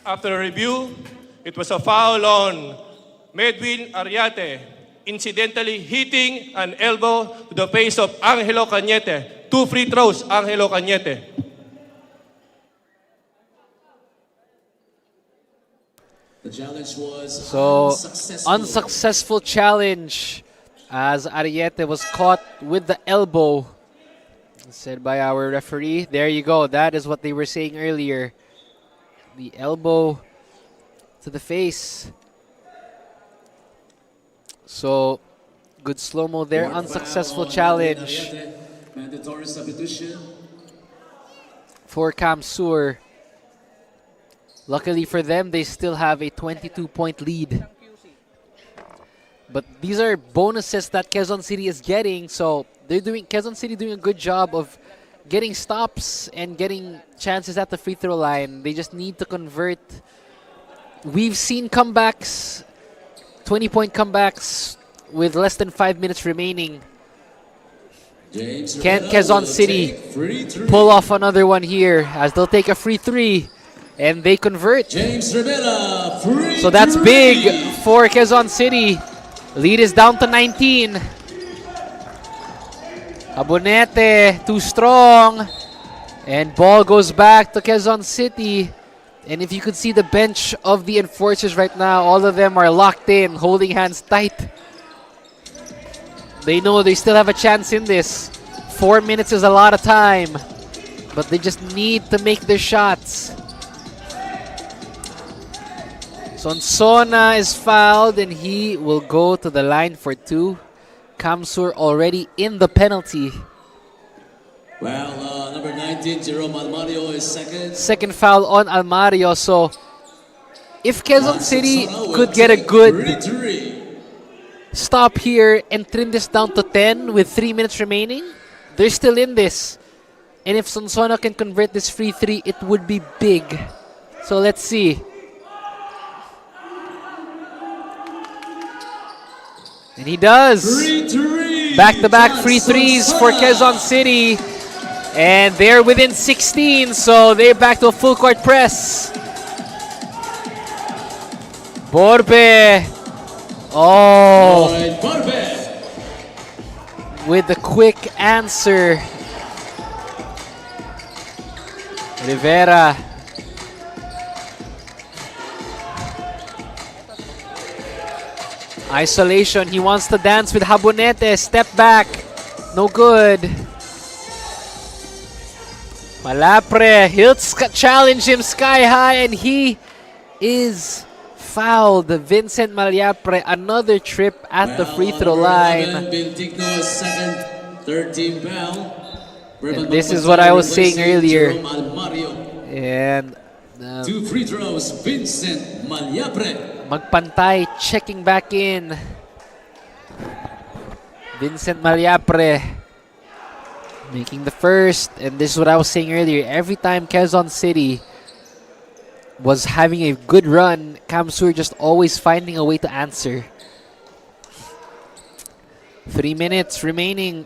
After review, it was a foul on Medwin Ariate, incidentally hitting an elbow to the face of Angelo Cañete. 2 free throws, Angelo Cañete. The challenge was So, unsuccessful challenge as Ariete was caught with the elbow. Said by our referee. There you go. That is what they were saying earlier. The elbow to the face. So, good slow-mo there. Unsuccessful challenge Mandatory substitution. for Kamsur. Luckily for them, they still have a 22-point lead. But these are bonuses that Quezon City is getting, so Quezon City doing a good job of getting stops and getting chances at the free throw line. They just need to convert. We've seen comebacks, 20-point comebacks with less than 5 minutes remaining. Can Quezon City pull off another one here as they'll take a free three and they convert? So that's big for Quezon City. Lead is down to 19. Abonete, too strong. And ball goes back to Quezon City. And if you could see the bench of the enforcers right now, all of them are locked in, holding hands tight. They know they still have a chance in this. 4 minutes is a lot of time. But they just need to make their shots. Sonsona is fouled and he will go to the line for 2. Kamsur already in the penalty. Well, number 19, Jerome Almario is second. Second foul on Almario. So if Quezon City could get a good stop here and trim this down to 10 with 3 minutes remaining, they're still in this. And if Sonsona can convert this free 3, it would be big. So let's see. And he does. Back-to-back free threes for Quezon City. And they're within 16, so they're back to a full court press. Borbe. Oh. With the quick answer. Rivera. Isolation. He wants to dance with Habonete. Step back. No good. Malapre. He'll challenge him sky high and he is fouled. Vincent Malapre. Another trip at the free throw line. And this is what I was saying earlier. And 2 free throws, Vincent Malapre. Magpantay checking back in. Vincent Malapre making the first. And this is what I was saying earlier. Every time Quezon City was having a good run, Kamsur just always finding a way to answer. 3 minutes remaining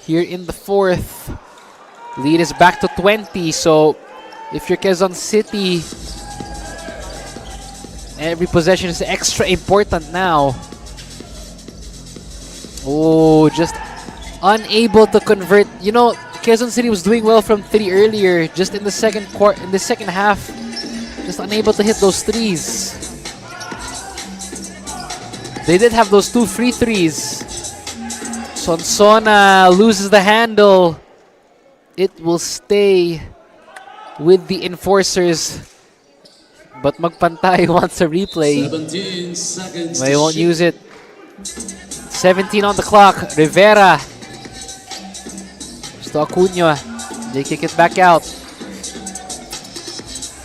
here in the fourth. Lead is back to 20. So if you're Quezon City, every possession is extra important now. Oh, just unable to convert. You know, Quezon City was doing well from 3 earlier. Just in the second half, just unable to hit those threes. They did have those 2 free threes. Sonsona loses the handle. It will stay with the enforcers. But Magpantay wants a replay. 17 seconds. But he won't use it. 17 on the clock. Rivera. Just Acuna. They kick it back out.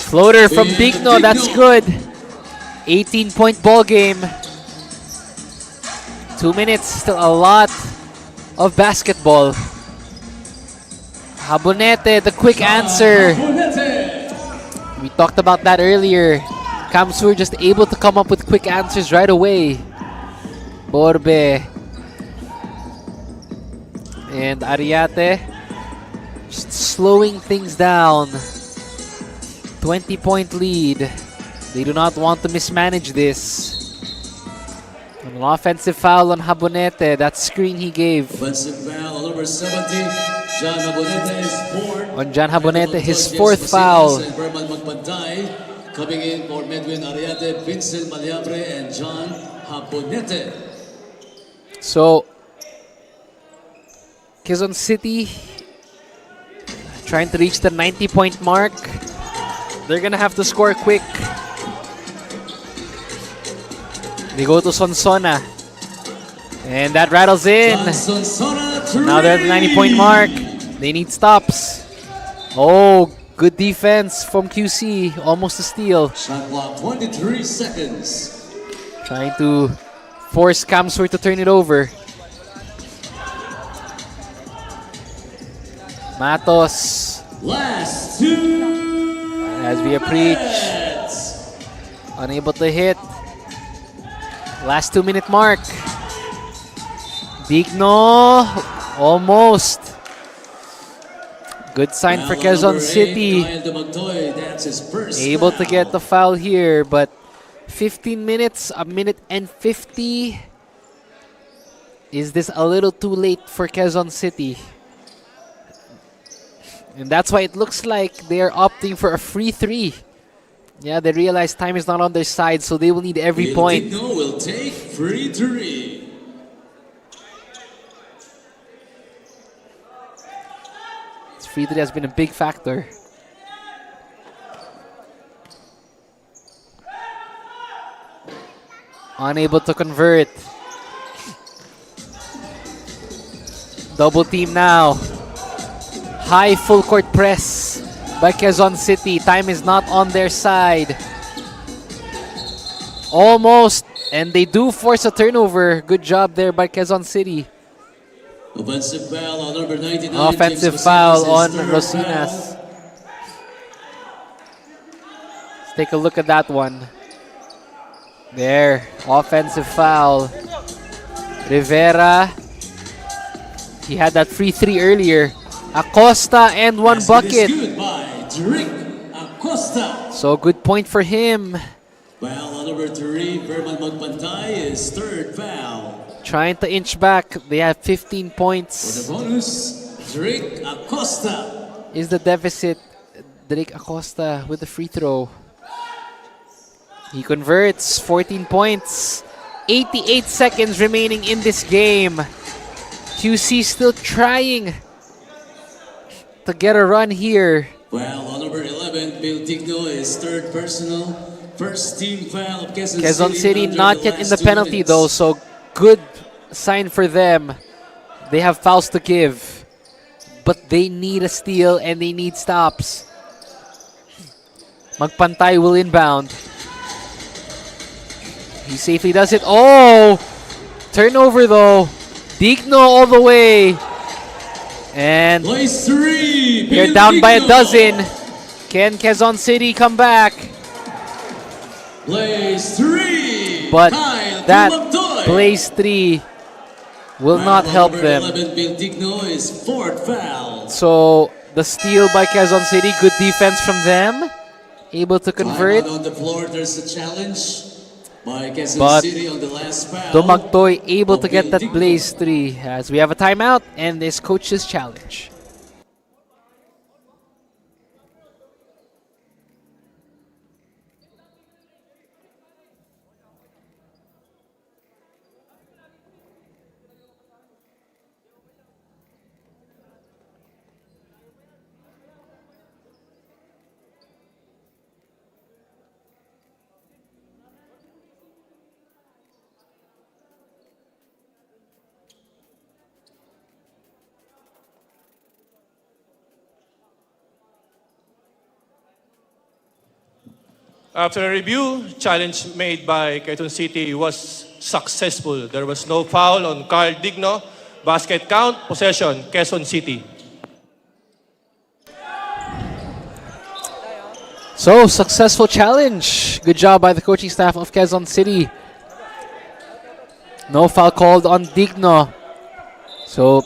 Floater from Digno. That's good. 18-point ball game. 2 minutes. Still a lot of basketball. Habonete, the quick answer. We talked about that earlier. Kamsur just able to come up with quick answers right away. Borbe. And Ariate just slowing things down. 20-point lead. They do not want to mismanage this. An offensive foul on Habonete. That screen he gave. Offensive foul on number 70. John Habonete is fourth. On John Habonete, his fourth foul. And Berman Magpantay coming in for Medwin Ariate, Vincent Maliabre, and John Habonete. So, Quezon City trying to reach the 90-point mark. They're gonna have to score quick. They go to Sonsona. And that rattles in. Now they're at the 90-point mark. They need stops. Oh, good defense from QC. Almost a steal. Shot clock 23 seconds. Trying to force Kamsur to turn it over. Matos. Last 2 As we preach. minutes. Unable to hit. Last 2-minute mark. Digno. Almost. Good sign for Quezon City. That's his first Able to foul. get the foul here, but 15 minutes, a minute and 50. Is this a little too late for Quezon City? And that's why it looks like they are opting for a free three. Yeah, they realize time is not on their side, so they will need every point. Digno will take free three. This free three has been a big factor. Unable to convert. Double team now. High full court press by Quezon City. Time is not on their side. Almost. And they do force a turnover. Good job there by Quezon City. Offensive foul on number 99. Offensive James foul Rosinas, on his third Rosinas. foul. Let's take a look at that one. There. Offensive foul. Rivera. He had that free three earlier. Acosta and one Basket bucket. is good by Drake Acosta. So good point for him. Foul on number 3, Berman Magpantay, his third foul. Trying to inch back. They have 15 For points. the bonus, Drake Acosta. Is the deficit. Drake Acosta with the free throw. He converts. 14 points. 88 seconds remaining in this game. QC still trying to get a run here. Foul on number 11, Bill Digno, his third personal. First team foul of Quezon City under not the yet in last the 2 penalty minutes. though, so good sign for them. They have fouls to give, but they need a steal and they need stops. Magpantay will inbound. He safely does it. Oh! Turnover though. Digno all the way. And Place 3, they're Bill down by a Digno. dozen. Can Quezon City come back? Place 3, But Kyle that Tumagtoy. Blaze 3 will not Foul help number them. 11, Bill Digno, his fourth foul. So the steal by Quezon City, good defense from them. Able to convert. Timeout on the floor, there's a challenge by Quezon But City on the last foul. Dumagtoy able of to get Bill that Digno. Blaze 3 as we have a timeout and this coach's challenge. After a review, challenge made by Quezon City was successful. There was no foul on Carl Digno. Basket count, possession, Quezon City. So successful challenge. Good job by the coaching staff of Quezon City. No foul called on Digno. So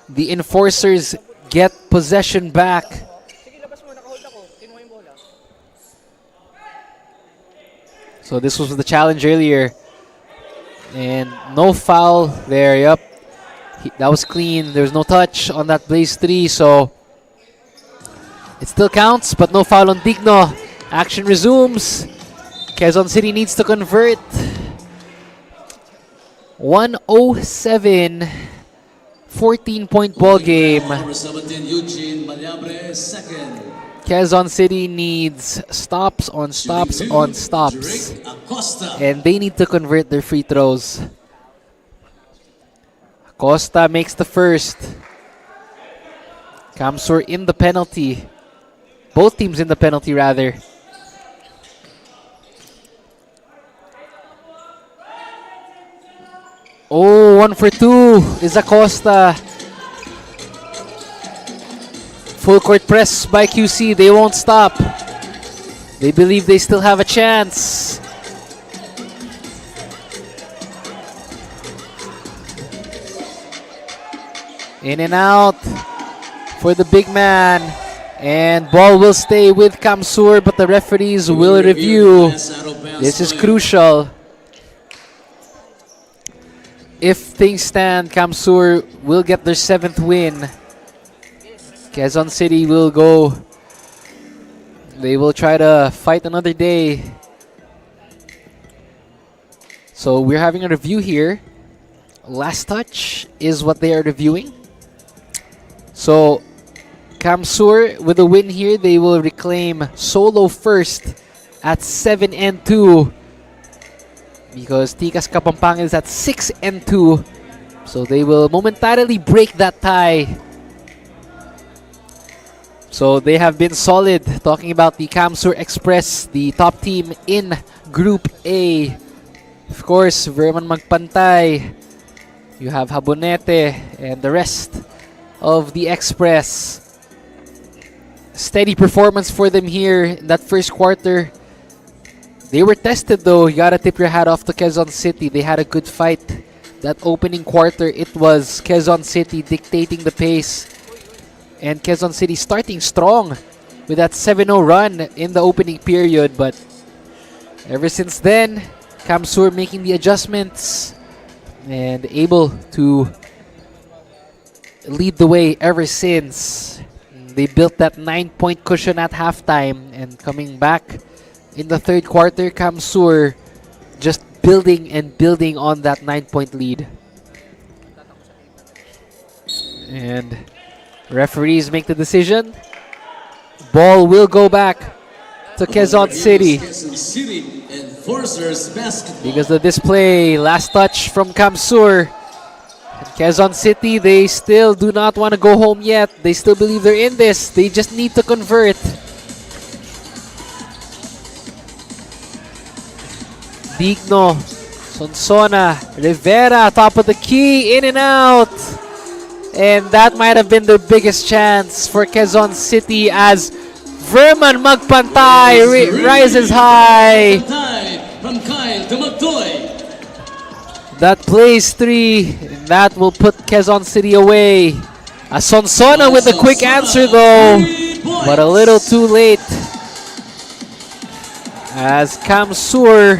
the enforcers get possession back. So this was the challenge earlier. And no foul there, yep. That was clean. There was no touch on that Blaze 3, so it still counts, but no foul on Digno. Action resumes. Quezon City needs to convert. 107. 14-point ball game. Number 17, Eugene Malabre, second. Quezon City needs stops on stops on stops. Drake Acosta. And they need to convert their free throws. Acosta makes the first. Kamsur in the penalty. Both teams in the penalty, rather. Oh, 1 for 2 is Acosta. Full court press by QC. They won't stop. They believe they still have a chance. In and out for the big man. And ball will stay with Kamsur, but the referees will review. This is crucial. If things stand, Kamsur will get their 7th win. Quezon City will go. They will try to fight another day. So we're having a review here. Last touch is what they are reviewing. So Kamsur with a win here, they will reclaim solo first at 7-2. Because Tikas Kapampangan is at 6-2. So they will momentarily break that tie. So they have been solid. Talking about the Kamsur Express, the top team in Group A. Of course, Verman Magpantay. You have Habonete and the rest of the Express. Steady performance for them here in that first quarter. They were tested though. You gotta tip your hat off to Quezon City. They had a good fight. That opening quarter, it was Quezon City dictating the pace. And Quezon City starting strong with that 7-0 run in the opening period. But ever since then, Kamsur making the adjustments and able to lead the way ever since. They built that 9-point cushion at halftime, and coming back in the third quarter, Kamsur just building and building on that 9-point lead. And referees make the decision. Ball will go back to Quezon City. Quezon City Enforcers basketball. Because of this play, last touch from Kamsur. And Quezon City, they still do not want to go home yet. They still believe they're in this. They just need to convert. Digno, Sonsona, Rivera, top of the key, in and out. And that might have been their biggest chance for Quezon City as Verman Magpantay rises high. From Kyle to Magtoy. That plays 3. And that will put Quezon City away. Sonsona with a quick answer though, but a little too late. As Kamsur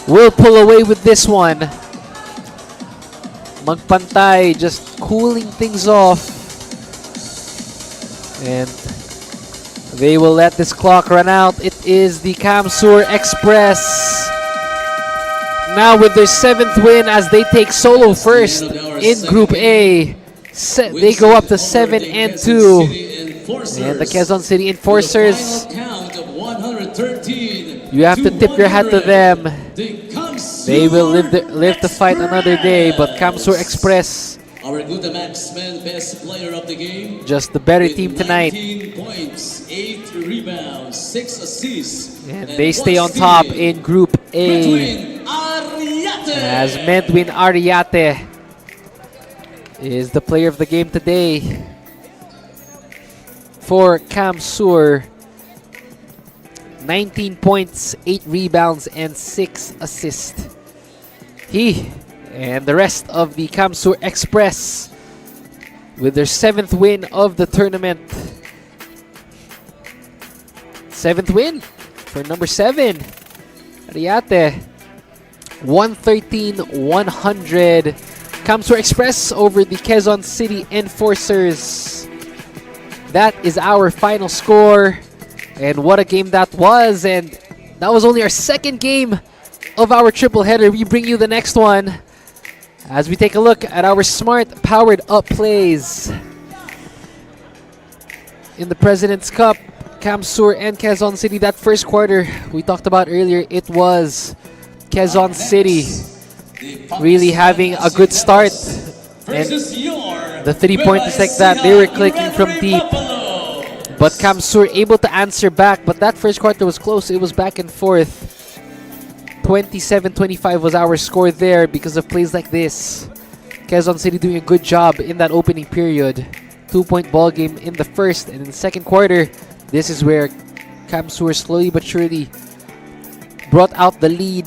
will pull away with this one. Magpantay just cooling things off. And they will let this clock run out. It is the Kamsur Express. Now with their 7th win as they take solo first in Group A. They go up to 7-2. And the Quezon City Enforcers, you have to tip your hat to them. They will live to fight another day, but Kamsur Express, our Glutamax Man best player of the game, just the better team tonight. 19 points, 8 rebounds, 6 assists. And they stay on top in Group A. As Medwin Ariate is the player of the game today for Kamsur. 19 points, 8 rebounds, and 6 assists. He and the rest of the Kamsur Express with their 7th win of the tournament. 7th win for number 7. Liate. 113-100. Kamsur Express over the Quezon City Enforcers. That is our final score. And what a game that was. And that was only our second game of our triple header. We bring you the next one as we take a look at our smart powered up plays. In the President's Cup, Kamsur and Quezon City, that first quarter we talked about earlier, it was Quezon City really having a good start. And the 3-pointers like that, they were clicking from deep. But Kamsur able to answer back. But that first quarter was close. It was back and forth. 27-25 was our score there because of plays like this. Quezon City doing a good job in that opening period. 2-point ball game in the first, and in the second quarter, this is where Kamsur slowly but surely brought out the lead.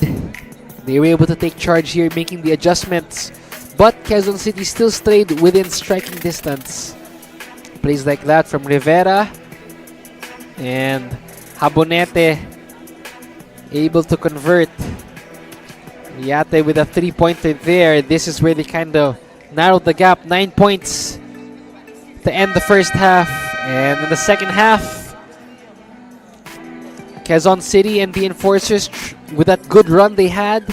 They were able to take charge here, making the adjustments, but Quezon City still stayed within striking distance. Plays like that from Rivera and Habonete able to convert. Yate with a 3-pointer there. This is where they kind of narrowed the gap. 9 points to end the first half. And in the second half, Quezon City and the Enforcers, with that good run they had,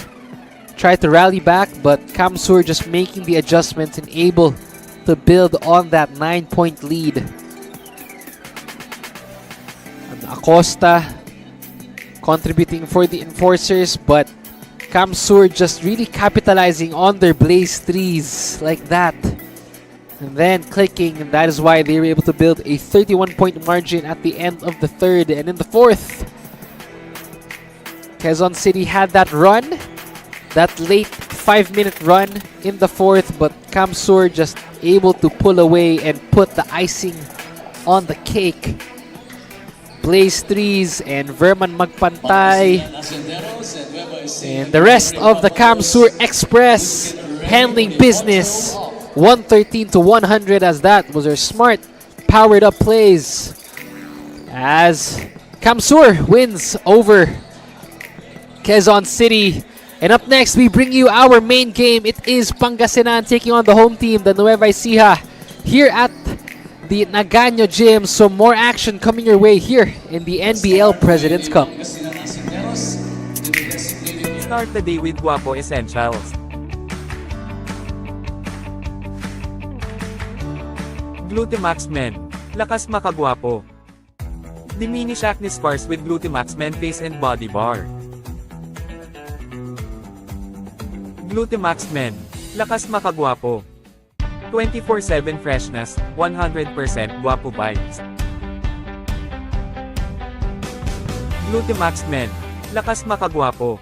tried to rally back, but Kamsur just making the adjustments and able to build on that 9-point lead. And Acosta contributing for the Enforcers, but Kamsur just really capitalizing on their blaze threes like that. And then clicking, and that is why they were able to build a 31-point margin at the end of the third. And in the fourth, Quezon City had that run, that late 5-minute run in the fourth, but Kamsur just able to pull away and put the icing on the cake. Blaze threes and Verman magpantay. And the rest of the Kamsur Express handling business. 113-100 as that was our smart powered up plays. As Kamsur wins over Quezon City. And up next, we bring you our main game. It is Pangasinan taking on the home team, the Nueva Ecija, here at the Nagaño Gym. So more action coming your way here in the NBL President's Cup. Start the day with Guapo Essentials. Glutamax Men. Lakas makagwapo. Diminish acne scars with Glutamax Men Face and Body Bar. Glutamax Men. Lakas makagwapo. 24/7 freshness, 100% guapo vibes. Glutamax Men. Lakas makagwapo.